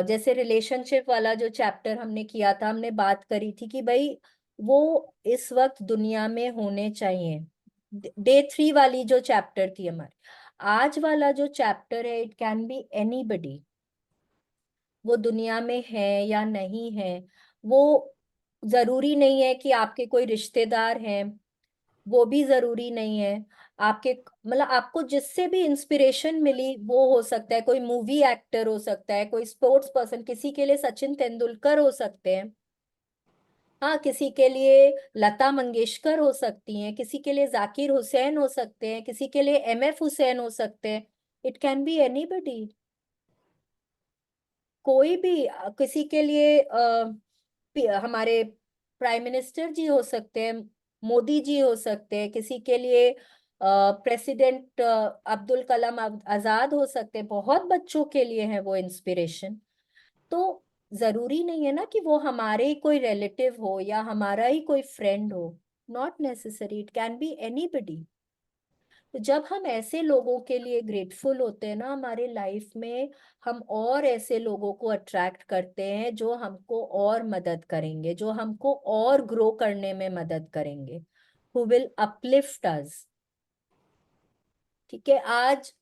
जैसे रिलेशनशिप वाला जो चैप्टर हमने किया था, हमने बात करी थी कि भाई वो इस वक्त दुनिया में होने चाहिए. डे 3 वाली जो चैप्टर थी हमारी. आज वाला जो चैप्टर है इट कैन बी एनीबडी. वो दुनिया में है या नहीं है, वो जरूरी नहीं है कि आपके कोई रिश्तेदार हैं, वो भी जरूरी नहीं है. आपके मतलब आपको जिससे भी इंस्पिरेशन मिली वो हो सकता है, कोई मूवी एक्टर हो सकता है, कोई स्पोर्ट्स पर्सन, किसी के लिए सचिन तेंदुलकर हो सकते हैं. हाँ, किसी के लिए लता मंगेशकर हो सकती हैं, किसी के लिए जाकिर हुसैन हो सकते हैं, किसी के लिए MF हुसैन हो सकते हैं. It can be anybody. कोई भी किसी के लिए हमारे प्राइम मिनिस्टर जी हो सकते हैं, मोदी जी हो सकते हैं, किसी के लिए प्रेसिडेंट अब्दुल कलाम आजाद हो सकते हैं. बहुत बच्चों के लिए है वो इंस्पिरेशन. तो जरूरी नहीं है ना कि वो हमारे ही कोई रिलेटिव हो या हमारा ही कोई फ्रेंड हो. Not necessary, it can be anybody. तो जब हम ऐसे लोगों के लिए ग्रेटफुल होते हैं ना हमारे लाइफ में, हम और ऐसे लोगों को अट्रैक्ट करते हैं जो हमको और मदद करेंगे, जो हमको और ग्रो करने में मदद करेंगे, हु विल अपलिफ्ट अस. ठीक है. आज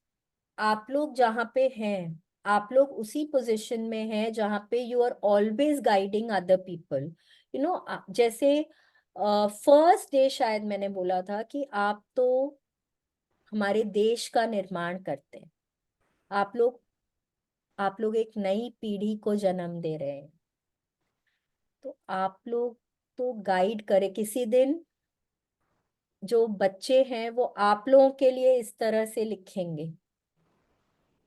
आप लोग जहाँ पे हैं, आप लोग उसी पोजीशन में हैं जहाँ पे you are always guiding other people. जैसे फर्स्ट डे शायद मैंने बोला था कि आप तो हमारे देश का निर्माण करते हैं. आप लोग एक नई पीढ़ी को जन्म दे रहे हैं. तो आप लोग तो गाइड करें. किसी दिन जो बच्चे हैं वो आप लोगों के लिए इस तरह से लिखेंगे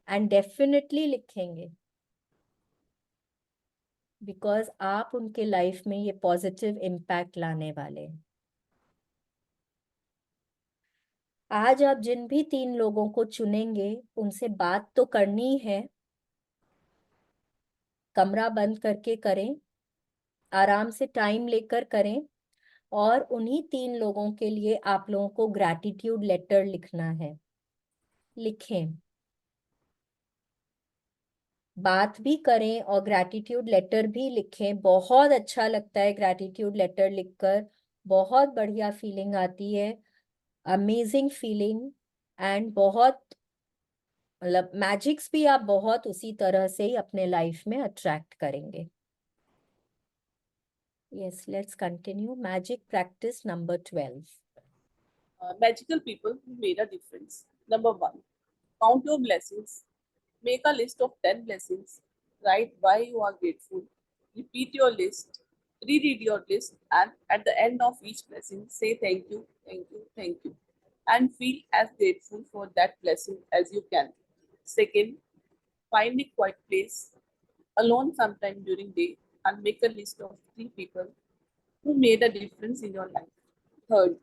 एंड डेफिनेटली लिखेंगे, बिकॉज आप उनके लाइफ में ये पॉजिटिव इम्पैक्ट लाने वाले हैं. आज आप जिन भी 3 लोगों को चुनेंगे उनसे बात तो करनी है. कमरा बंद करके करें, आराम से टाइम लेकर करें. और उन्हीं 3 लोगों के लिए आप लोगों को ग्रैटिट्यूड लेटर लिखना है. लिखें, बात भी करें और ग्रैटिट्यूड लेटर भी लिखें. बहुत अच्छा लगता है ग्रैटिट्यूड लेटर लिखकर. बहुत बढ़िया फीलिंग आती है, अमेजिंग फीलिंग. एंड बहुत मतलब मैजिक्स भी आप बहुत उसी तरह से ही अपने लाइफ में अट्रैक्ट करेंगे. Yes, let's continue. Magic practice number 12. Magical people who made a difference. Number one, count your blessings. Make a list of 10 blessings. Write why you are grateful. Repeat your list. Reread your list. And at the end of each blessing, say thank you, thank you, thank you. And feel as grateful for that blessing as you can. Second, find a quiet place alone sometime during day and make a list of 3 people who made a difference in your life. Third,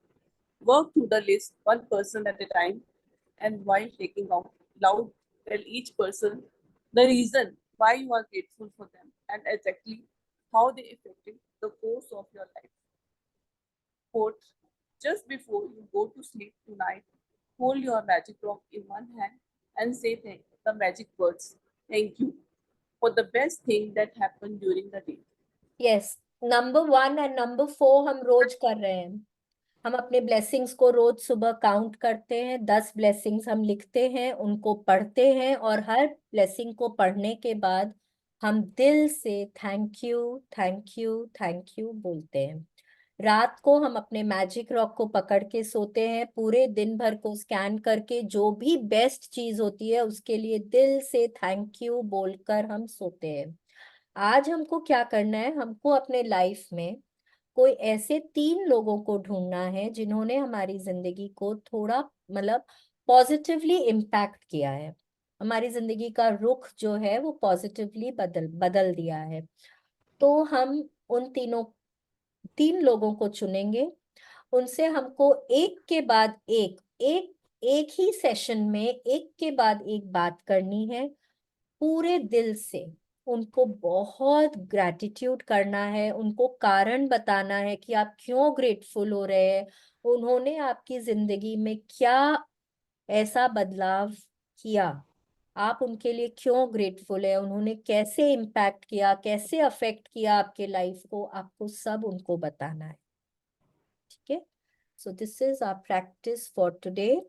work through the list one person at a time, and while taking out loud, tell each person the reason why you are grateful for them and exactly how they affected the course of your life. Fourth, just before you go to sleep tonight, hold your magic rock in one hand and say the magic words, thank you, for the best thing that happened during the day. Yes, number 1 and number 4 हम रोज कर रहे हैं। हम अपने blessings को रोज सुबह count करते हैं, 10 ब्लेसिंग्स हम लिखते हैं, उनको पढ़ते हैं और हर ब्लेसिंग को पढ़ने के बाद हम दिल से thank you, thank you, thank you बोलते हैं। रात को हम अपने मैजिक रॉक को पकड़ के सोते हैं, पूरे दिन भर को स्कैन करके जो भी बेस्ट चीज होती है उसके लिए दिल से थैंक यू बोलकर हम सोते हैं। आज हमको क्या करना है, हमको अपने लाइफ में कोई ऐसे 3 लोगों को ढूंढना है जिन्होंने हमारी जिंदगी को थोड़ा मतलब पॉजिटिवली इम्पैक्ट किया है, हमारी जिंदगी का रुख जो है वो पॉजिटिवली बदल बदल दिया है। तो हम उन 3 लोगों को चुनेंगे, उनसे हमको एक के बाद एक ही सेशन में एक के बाद एक बात करनी है, पूरे दिल से उनको बहुत ग्रैटिट्यूड करना है, उनको कारण बताना है कि आप क्यों ग्रेटफुल हो रहे हैं, उन्होंने आपकी जिंदगी में क्या ऐसा बदलाव किया, आप उनके लिए क्यों ग्रेटफुल है, उन्होंने कैसे इम्पैक्ट किया, कैसे अफेक्ट किया आपके लाइफ को, आपको सब उनको बताना है। ठीक है, so this is our practice for today.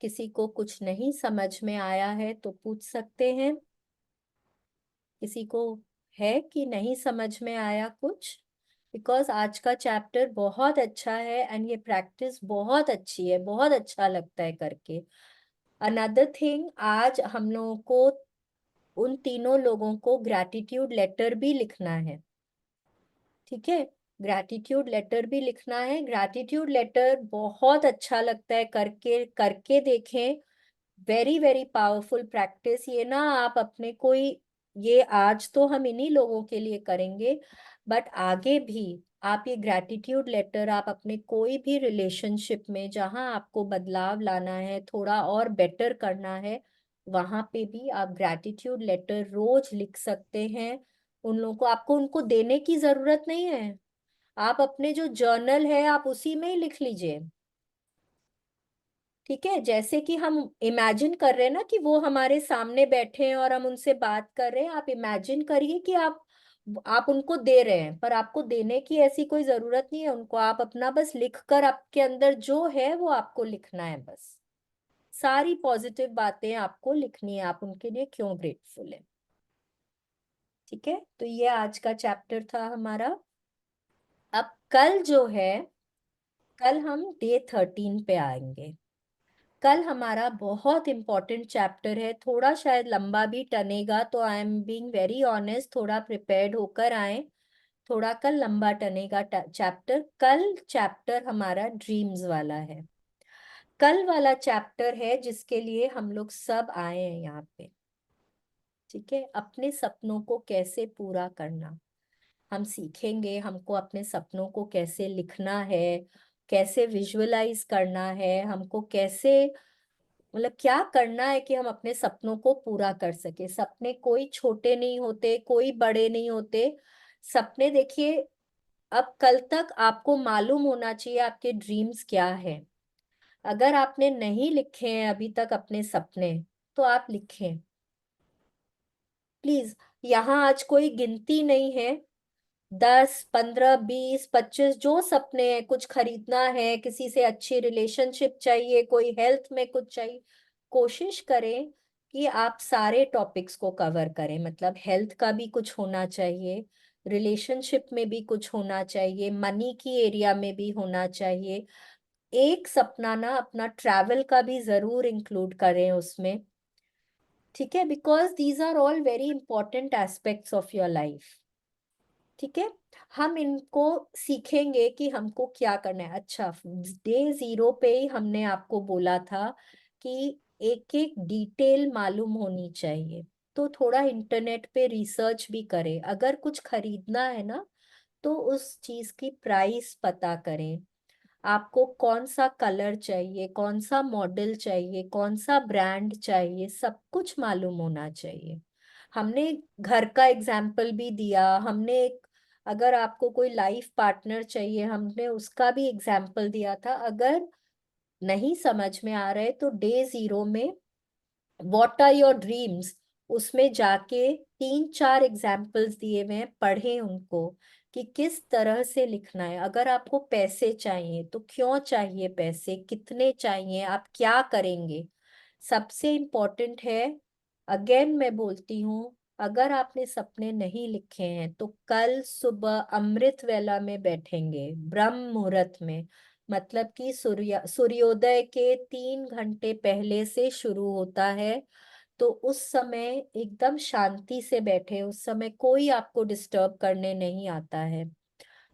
किसी को कुछ नहीं समझ में आया है तो पूछ सकते हैं, किसी को है कि नहीं समझ में आया कुछ? बिकॉज आज का चैप्टर बहुत अच्छा है एंड ये प्रैक्टिस बहुत अच्छी है, बहुत अच्छा लगता है करके। अनदर थिंग, आज हम लोगों को उन तीनों लोगों को ग्रैटिट्यूड लेटर भी लिखना है। ठीक है, ग्रैटिट्यूड लेटर भी लिखना है। ग्रैटिट्यूड लेटर बहुत अच्छा लगता है करके, करके देखें। वेरी वेरी पावरफुल प्रैक्टिस ये ना, आप अपने कोई, ये आज तो हम इन्हीं लोगों के लिए करेंगे, बट आगे भी आप ये ग्रैटिट्यूड लेटर आप अपने कोई भी रिलेशनशिप में जहां आपको बदलाव लाना है, थोड़ा और बेटर करना है, वहां पे भी आप ग्रैटिट्यूड लेटर रोज लिख सकते हैं। उन लोगों को, आपको उनको देने की जरूरत नहीं है, आप अपने जो जर्नल है आप उसी में ही लिख लीजिए। ठीक है, जैसे कि हम इमेजिन कर रहे हैं ना कि वो हमारे सामने बैठे हैं और हम उनसे बात कर रहे हैं, आप इमेजिन करिए कि आप उनको दे रहे हैं, पर आपको देने की ऐसी कोई जरूरत नहीं है उनको, आप अपना बस लिख कर, आपके अंदर जो है वो आपको लिखना है, बस सारी पॉजिटिव बातें आपको लिखनी है, आप उनके लिए क्यों ग्रेटफुल है। ठीक है, तो ये आज का चैप्टर था हमारा। अब कल जो है, कल हम डे 13 पे आएंगे। कल हमारा बहुत इंपॉर्टेंट चैप्टर है, थोड़ा शायद लंबा भी टनेगा, तो I am being very honest, थोड़ा प्रिपेयर्ड होकर आए, थोड़ा कल लंबा टनेगा चैप्टर। कल चैप्टर हमारा ड्रीम्स वाला है, कल वाला चैप्टर है जिसके लिए हम लोग सब आए हैं यहाँ पे। ठीक है, अपने सपनों को कैसे पूरा करना हम सीखेंगे, हमको अपने सपनों को कैसे लिखना है, कैसे विजुअलाइज करना है, हमको कैसे मतलब क्या करना है कि हम अपने सपनों को पूरा कर सके। सपने कोई छोटे नहीं होते, कोई बड़े नहीं होते। सपने देखिए, अब कल तक आपको मालूम होना चाहिए आपके ड्रीम्स क्या है। अगर आपने नहीं लिखे हैं अभी तक अपने सपने, तो आप लिखें प्लीज। यहाँ आज कोई गिनती नहीं है, 10, 15, 20, 25 जो सपने हैं, कुछ खरीदना है, किसी से अच्छी रिलेशनशिप चाहिए, कोई हेल्थ में कुछ चाहिए, कोशिश करें कि आप सारे टॉपिक्स को कवर करें। मतलब हेल्थ का भी कुछ होना चाहिए, रिलेशनशिप में भी कुछ होना चाहिए, मनी की एरिया में भी होना चाहिए। एक सपना ना अपना ट्रैवल का भी जरूर इंक्लूड करें उसमें, ठीक है, because these are all very important aspects of your life. ठीक है, हम इनको सीखेंगे कि हमको क्या करना है। अच्छा, डे 0 पे ही हमने आपको बोला था कि एक एक डिटेल मालूम होनी चाहिए, तो थोड़ा इंटरनेट पे रिसर्च भी करें। अगर कुछ खरीदना है ना, तो उस चीज की प्राइस पता करें। आपको कौन सा कलर चाहिए, कौन सा मॉडल चाहिए, कौन सा ब्रांड चाहिए, सब कुछ मालूम होना चाहिए। हमने घर का एग्जाम्पल भी दिया, हमने एक, अगर आपको कोई लाइफ पार्टनर चाहिए, हमने उसका भी एग्जाम्पल दिया था। अगर नहीं समझ में आ रहे तो डे 0 में व्हाट आर योर ड्रीम्स, उसमें जाके 3-4 एग्जाम्पल्स दिए हुए हैं, पढ़ें उनको कि किस तरह से लिखना है। अगर आपको पैसे चाहिए तो क्यों चाहिए पैसे, कितने चाहिए, आप क्या करेंगे। सबसे इम्पोर्टेंट है, अगेन मैं बोलती हूँ, अगर आपने सपने नहीं लिखे हैं तो कल सुबह अमृत वेला में बैठेंगे, ब्रह्म मुहूर्त में, मतलब कि सूर्योदय के 3 घंटे पहले से शुरू होता है। तो उस समय एकदम शांति से बैठे, उस समय कोई आपको डिस्टर्ब करने नहीं आता है।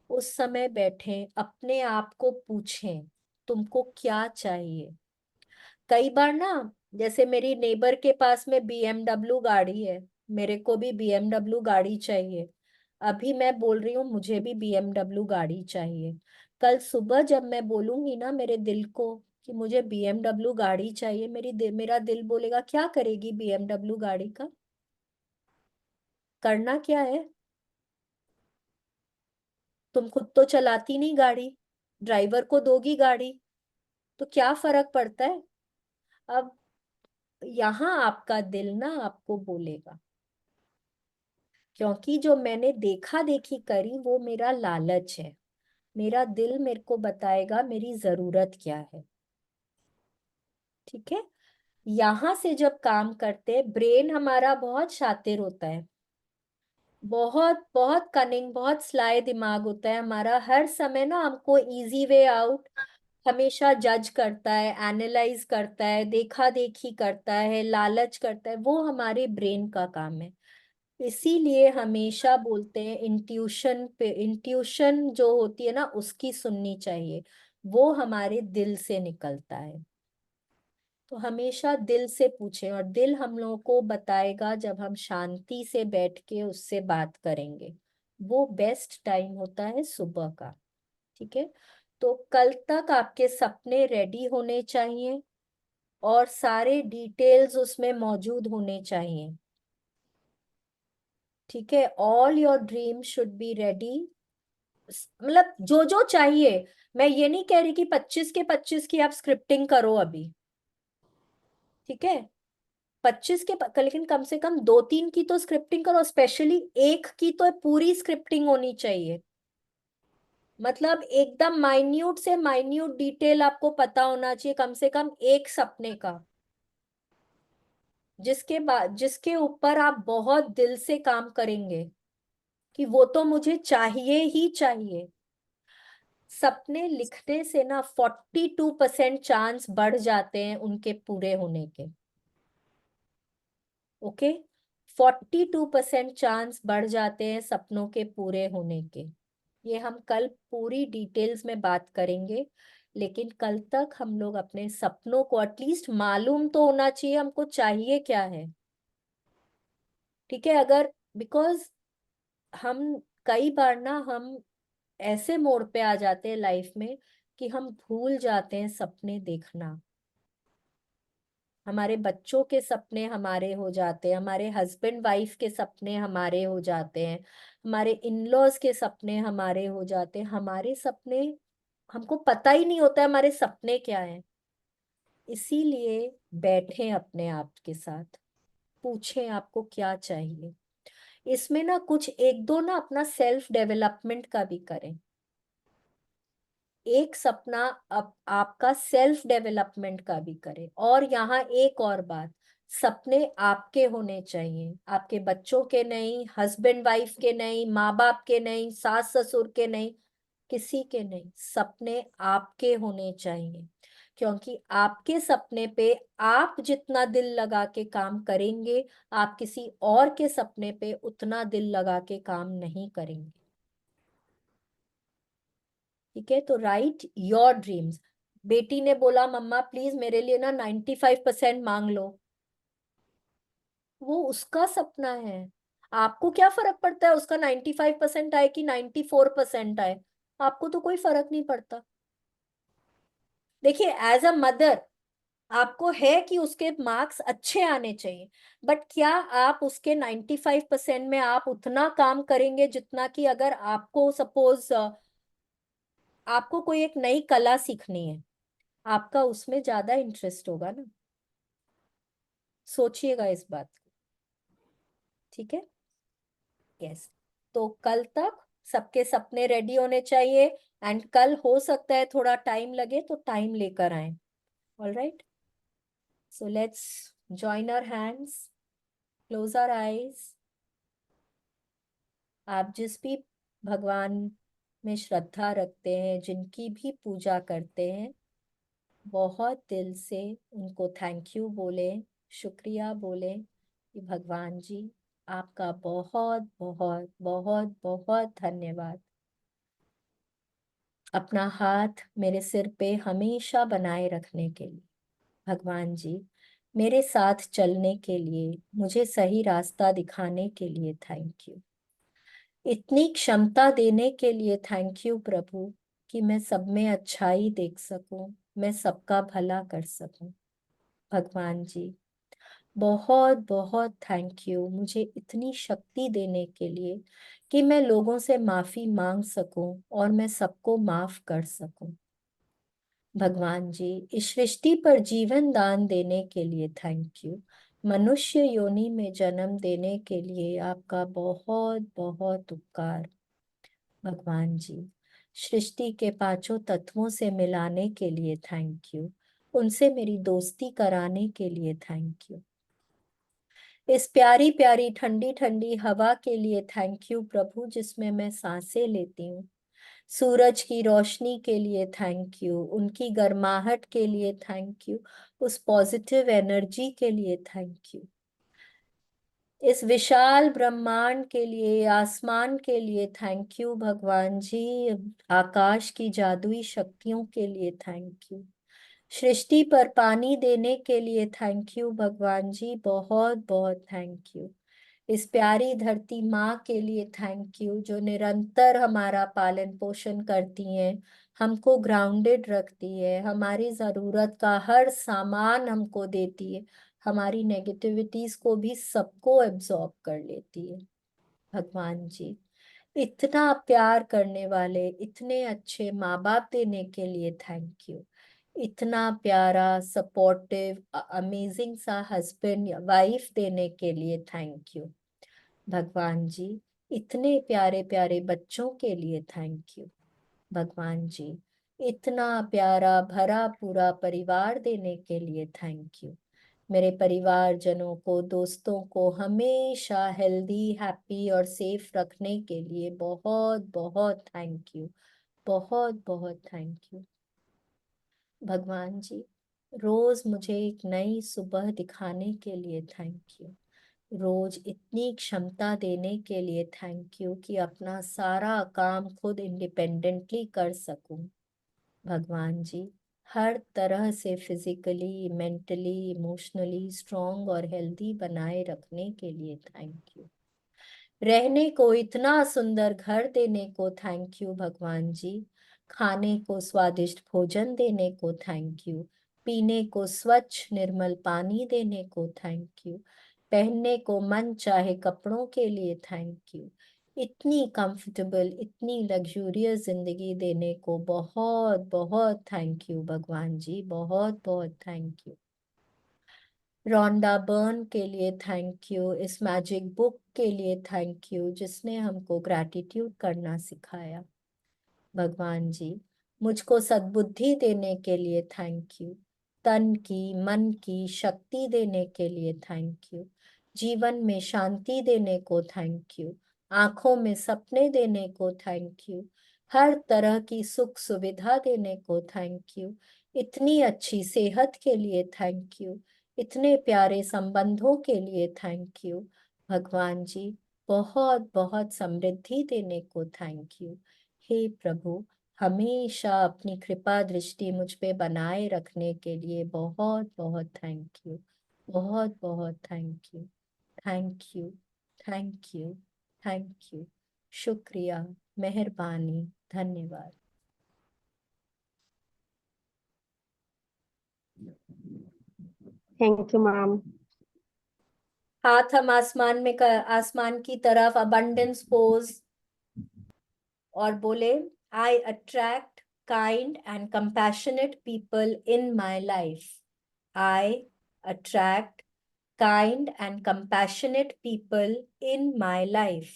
उस समय बैठें, अपने आप को पूछें तुमको क्या चाहिए। कई बार ना, जैसे मेरी नेबर के पास में बीएमडब्ल्यू गाड़ी है, मेरे को भी बीएमडब्ल्यू गाड़ी चाहिए। अभी मैं बोल रही हूँ मुझे भी बीएमडब्ल्यू गाड़ी चाहिए। कल सुबह जब मैं बोलूंगी ना मेरे दिल को कि मुझे बीएमडब्ल्यू गाड़ी चाहिए, मेरा दिल बोलेगा क्या करेगी बीएमडब्ल्यू गाड़ी का, करना क्या है। तुम खुद तो चलाती नहीं गाड़ी, ड्राइवर को दोगी गाड़ी, तो क्या फर्क पड़ता है। अब यहाँ आपका दिल ना आपको बोलेगा, क्योंकि जो मैंने देखा देखी करी वो मेरा लालच है। मेरा दिल मेरे को बताएगा मेरी जरूरत क्या है। ठीक है, यहाँ से जब काम करते हैं, ब्रेन हमारा बहुत शातिर होता है, बहुत बहुत कनिंग, बहुत स्लाई दिमाग होता है हमारा। हर समय ना हमको इजी वे आउट हमेशा जज करता है, एनालाइज करता है, देखा देखी करता है, लालच करता है, वो हमारे ब्रेन का काम है। इसीलिए हमेशा बोलते हैं इंट्यूशन पे, इंट्यूशन जो होती है ना उसकी सुननी चाहिए, वो हमारे दिल से निकलता है। तो हमेशा दिल से पूछें, और दिल हम लोगों को बताएगा जब हम शांति से बैठ के उससे बात करेंगे। वो बेस्ट टाइम होता है सुबह का। ठीक है, तो कल तक आपके सपने रेडी होने चाहिए और सारे डिटेल्स उसमें मौजूद होने चाहिए। ठीक है, all your dream should be ready, मतलब जो जो चाहिए। मैं ये नहीं कह रही कि 25 के 25 की आप स्क्रिप्टिंग करो अभी, ठीक है, 25 के लेकिन कम से कम 2-3 की तो स्क्रिप्टिंग करो, स्पेशली एक की तो पूरी स्क्रिप्टिंग होनी चाहिए। मतलब एकदम माइन्यूट से माइन्यूट डिटेल आपको पता होना चाहिए, कम से कम एक सपने का, जिसके ऊपर आप बहुत दिल से काम करेंगे कि वो तो मुझे चाहिए ही चाहिए। सपने लिखने से ना 42% चांस बढ़ जाते हैं उनके पूरे होने के। ओके, 42% चांस बढ़ जाते हैं सपनों के पूरे होने के। ये हम कल पूरी डिटेल्स में बात करेंगे, लेकिन कल तक हम लोग अपने सपनों को एटलीस्ट मालूम तो होना चाहिए हमको चाहिए क्या है। ठीक है, अगर, बिकॉज हम कई बार ना हम ऐसे मोड़ पे आ जाते हैं लाइफ में कि हम भूल जाते हैं सपने देखना। हमारे बच्चों के सपने हमारे हो जाते हैं, हमारे हस्बैंड वाइफ के सपने हमारे हो जाते हैं, हमारे इन लॉज के सपने हमारे हो जाते हैं, हमारे सपने हमको पता ही नहीं होता है हमारे सपने क्या हैं। इसीलिए बैठें अपने आप के साथ, पूछें आपको क्या चाहिए। इसमें ना कुछ एक दो ना अपना सेल्फ डेवलपमेंट का भी करें। एक सपना अब आपका सेल्फ डेवलपमेंट का भी करें। और यहाँ एक और बात, सपने आपके होने चाहिए, आपके बच्चों के नहीं, हस्बैंड वाइफ के नहीं, माँ बाप के नहीं, सास ससुर के नहीं, किसी के नहीं। सपने आपके होने चाहिए, क्योंकि आपके सपने पे आप जितना दिल लगा के काम करेंगे, आप किसी और के सपने पे उतना दिल लगा के काम नहीं करेंगे। ठीक है, तो राइट योर ड्रीम्स। बेटी ने बोला मम्मा प्लीज मेरे लिए ना 95% मांग लो, वो उसका सपना है। आपको क्या फर्क पड़ता है उसका 95% आए कि 94% आए? आपको तो कोई फर्क नहीं पड़ता। देखिए, एज अ मदर आपको है कि उसके मार्क्स अच्छे आने चाहिए, बट क्या आप उसके 95% में आप उतना काम करेंगे जितना कि अगर आपको सपोज आपको कोई एक नई कला सीखनी है, आपका उसमें ज्यादा इंटरेस्ट होगा ना। सोचिएगा इस बात को। ठीक है, यस। तो कल तक सबके सपने रेडी होने चाहिए, एंड कल हो सकता है थोड़ा टाइम लगे तो टाइम लेकर आए। All right, so let's join our hands, close our eyes. आप जिस भी भगवान में श्रद्धा रखते हैं, जिनकी भी पूजा करते हैं, बहुत दिल से उनको थैंक यू बोले, शुक्रिया बोले कि भगवान जी आपका बहुत बहुत बहुत बहुत धन्यवाद, अपना हाथ मेरे सिर पे हमेशा बनाए रखने के लिए। भगवान जी मेरे साथ चलने के लिए, मुझे सही रास्ता दिखाने के लिए थैंक यू। इतनी क्षमता देने के लिए थैंक यू प्रभु, कि मैं सब में अच्छाई देख सकूं, मैं सबका भला कर सकूं। भगवान जी बहुत बहुत थैंक यू, मुझे इतनी शक्ति देने के लिए कि मैं लोगों से माफी मांग सकूं और मैं सबको माफ कर सकूं। भगवान जी इस सृष्टि पर जीवन दान देने के लिए थैंक यू। मनुष्य योनि में जन्म देने के लिए आपका बहुत बहुत उपकार। भगवान जी सृष्टि के पांचों तत्वों से मिलाने के लिए थैंक यू, उनसे मेरी दोस्ती कराने के लिए थैंक यू। इस प्यारी प्यारी ठंडी ठंडी हवा के लिए थैंक यू प्रभु, जिसमें मैं सांसें लेती हूँ। सूरज की रोशनी के लिए थैंक यू, उनकी गर्माहट के लिए थैंक यू, उस पॉजिटिव एनर्जी के लिए थैंक यू। इस विशाल ब्रह्मांड के लिए, आसमान के लिए थैंक यू भगवान जी। आकाश की जादुई शक्तियों के लिए थैंक यू। सृष्टि पर पानी देने के लिए थैंक यू भगवान जी, बहुत बहुत थैंक यू। इस प्यारी धरती माँ के लिए थैंक यू, जो निरंतर हमारा पालन पोषण करती हैं, हमको ग्राउंडेड रखती है, हमारी जरूरत का हर सामान हमको देती है, हमारी नेगेटिविटीज को भी सबको एब्जॉर्ब कर लेती है। भगवान जी इतना प्यार करने वाले, इतने अच्छे माँ बाप देने के लिए थैंक यू। इतना प्यारा सपोर्टिव अमेजिंग सा हस्बैंड या वाइफ देने के लिए थैंक यू। भगवान जी इतने प्यारे प्यारे बच्चों के लिए थैंक यू। भगवान जी इतना प्यारा भरा पूरा परिवार देने के लिए थैंक यू। मेरे परिवारजनों को, दोस्तों को हमेशा हेल्दी, हैप्पी और सेफ रखने के लिए बहुत बहुत थैंक यू, बहुत बहुत थैंक यू। भगवान जी रोज मुझे एक नई सुबह दिखाने के लिए थैंक यू, रोज इतनी क्षमता देने के लिए थैंक यू कि अपना सारा काम खुद इंडिपेंडेंटली कर सकूं। भगवान जी हर तरह से फिजिकली, मेंटली, इमोशनली स्ट्रांग और हेल्दी बनाए रखने के लिए थैंक यू। रहने को इतना सुंदर घर देने को थैंक यू भगवान जी। खाने को स्वादिष्ट भोजन देने को थैंक यू। पीने को स्वच्छ निर्मल पानी देने को थैंक यू। पहनने को मन चाहे कपड़ों के लिए थैंक यू। इतनी कंफर्टेबल, इतनी लग्जूरियस जिंदगी देने को बहुत बहुत थैंक यू भगवान जी, बहुत बहुत थैंक यू। रोंडा बर्न के लिए थैंक यू, इस मैजिक बुक के लिए थैंक यू, जिसने हमको ग्रैटिट्यूड करना सिखाया। भगवान जी मुझको सद्बुद्धि देने के लिए थैंक यू। तन की मन की शक्ति देने के लिए थैंक यू, जीवन में शांति देने को थैंक यू, आंखों में सपने देने को थैंक यू, हर तरह की सुख सुविधा देने को थैंक यू, इतनी अच्छी सेहत के लिए थैंक यू, इतने प्यारे संबंधों के लिए थैंक यू। भगवान जी बहुत बहुत समृद्धि देने को थैंक यू। हे प्रभु, हमेशा अपनी कृपा दृष्टि मुझ पे बनाए रखने के लिए बहुत बहुत थैंक यू, बहुत बहुत thank you, thank you, thank you, thank you. शुक्रिया, मेहरबानी, धन्यवाद। Thank you ma'am. हाथ हम आसमान में आसमान की तरफ अबंडेंस पोज और बोले, I attract kind and compassionate people in my life. I attract kind and compassionate people in my life.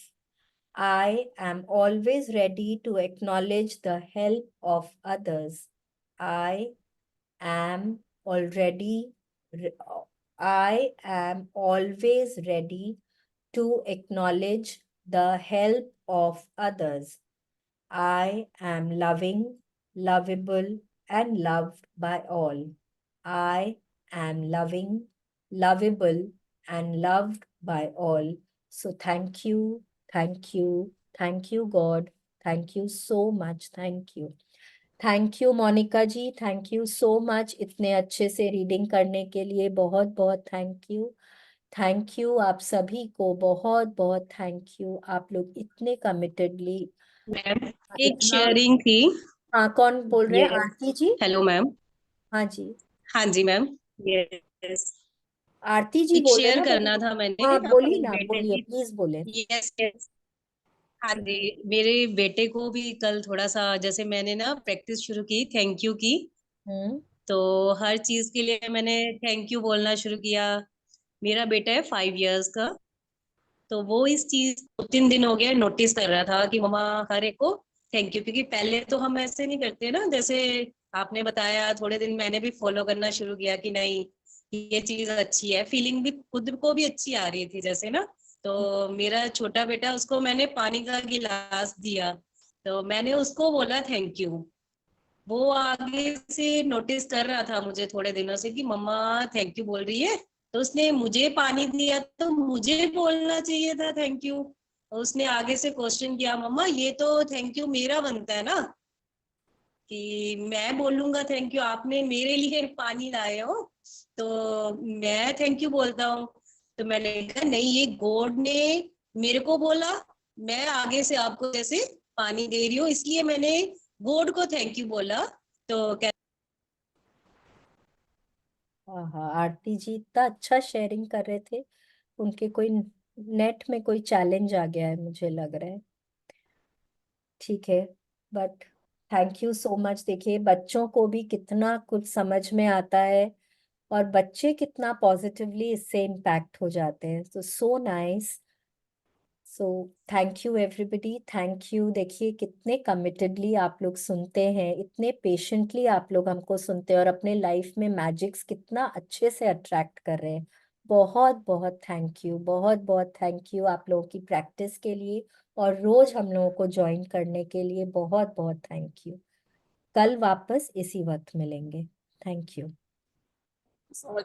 I am always ready to acknowledge the help of others. I am already, I am always ready to acknowledge the help of others. I am loving, lovable, and loved by all. I am loving, lovable, and loved by all. So thank you, thank you, thank you, God. Thank you so much. Thank you. Thank you Monica ji, thank you so much इतने अच्छे से reading करने के लिए, बहुत बहुत thank you. Thank you आप सभी को, बहुत बहुत थैंक यू। आप लोग इतने कमिटेडली मैम एक इतना। शेयरिंग थी। हाँ, कौन बोल रहे हैं? Yes, Aarti ji? Hello ma'am. हाँ जी, हाँ जी मैम। यस, आरती जी एक बोल रहे हैं शेयर ना? करना बोलिए। था मैंने हाँ बोलिए अपने ना, बेटे बोलिए, की। प्लीज बोले। Yes yes. हाँ जी, मेरे बेटे को भी कल थोड़ा सा जैसे मैंने ना प्रैक्टिस शुरू की थैंक यू की, हम्म। तो हर चीज के लिए मैंने थैंक यू बोलना शुरू किया। मेरा बेटा है 5 इयर्स का, तो वो इस चीज 2-3 दिन हो गया नोटिस कर रहा था कि मम्मा हर एक को थैंक यू, क्योंकि पहले तो हम ऐसे नहीं करते ना, जैसे आपने बताया थोड़े दिन मैंने भी फॉलो करना शुरू किया कि नहीं ये चीज अच्छी है, फीलिंग भी खुद को भी अच्छी आ रही थी जैसे ना। तो मेरा छोटा बेटा, उसको मैंने पानी का गिलास दिया तो मैंने उसको बोला थैंक यू। वो आगे से नोटिस कर रहा था मुझे थोड़े दिनों से कि मम्मा थैंक यू बोल रही है, तो उसने मुझे पानी दिया तो मुझे बोलना चाहिए था थैंक यू। उसने आगे से क्वेश्चन किया, मम्मा ये तो थैंक यू मेरा बनता है ना, कि मैं बोलूंगा थैंक यू, आपने मेरे लिए पानी लाए हो तो मैं थैंक यू बोलता हूँ। तो मैंने कहा नहीं, ये गॉड ने मेरे को बोला, मैं आगे से आपको जैसे पानी दे रही हूँ इसलिए मैंने गॉड को थैंक यू बोला। तो हाँ, आरती जी इतना अच्छा शेयरिंग कर रहे थे, उनके कोई नेट में कोई चैलेंज आ गया है मुझे लग रहा है। ठीक है, but thank you so much. देखिए बच्चों को भी कितना कुछ समझ में आता है और बच्चे कितना पॉजिटिवली इससे इम्पैक्ट हो जाते हैं, तो so nice. So thank you everybody, thank you. देखिए कितने कमिटेडली आप लोग सुनते हैं, इतने पेशेंटली आप लोग हमको सुनते हैं और अपने लाइफ में मैजिक्स कितना अच्छे से अट्रैक्ट कर रहे हैं। बहुत बहुत थैंक यू, बहुत बहुत थैंक यू आप लोगों की प्रैक्टिस के लिए और रोज हम लोगों को ज्वाइन करने के लिए, बहुत बहुत थैंक यू। कल वापस इसी वक्त मिलेंगे। Thank you. so much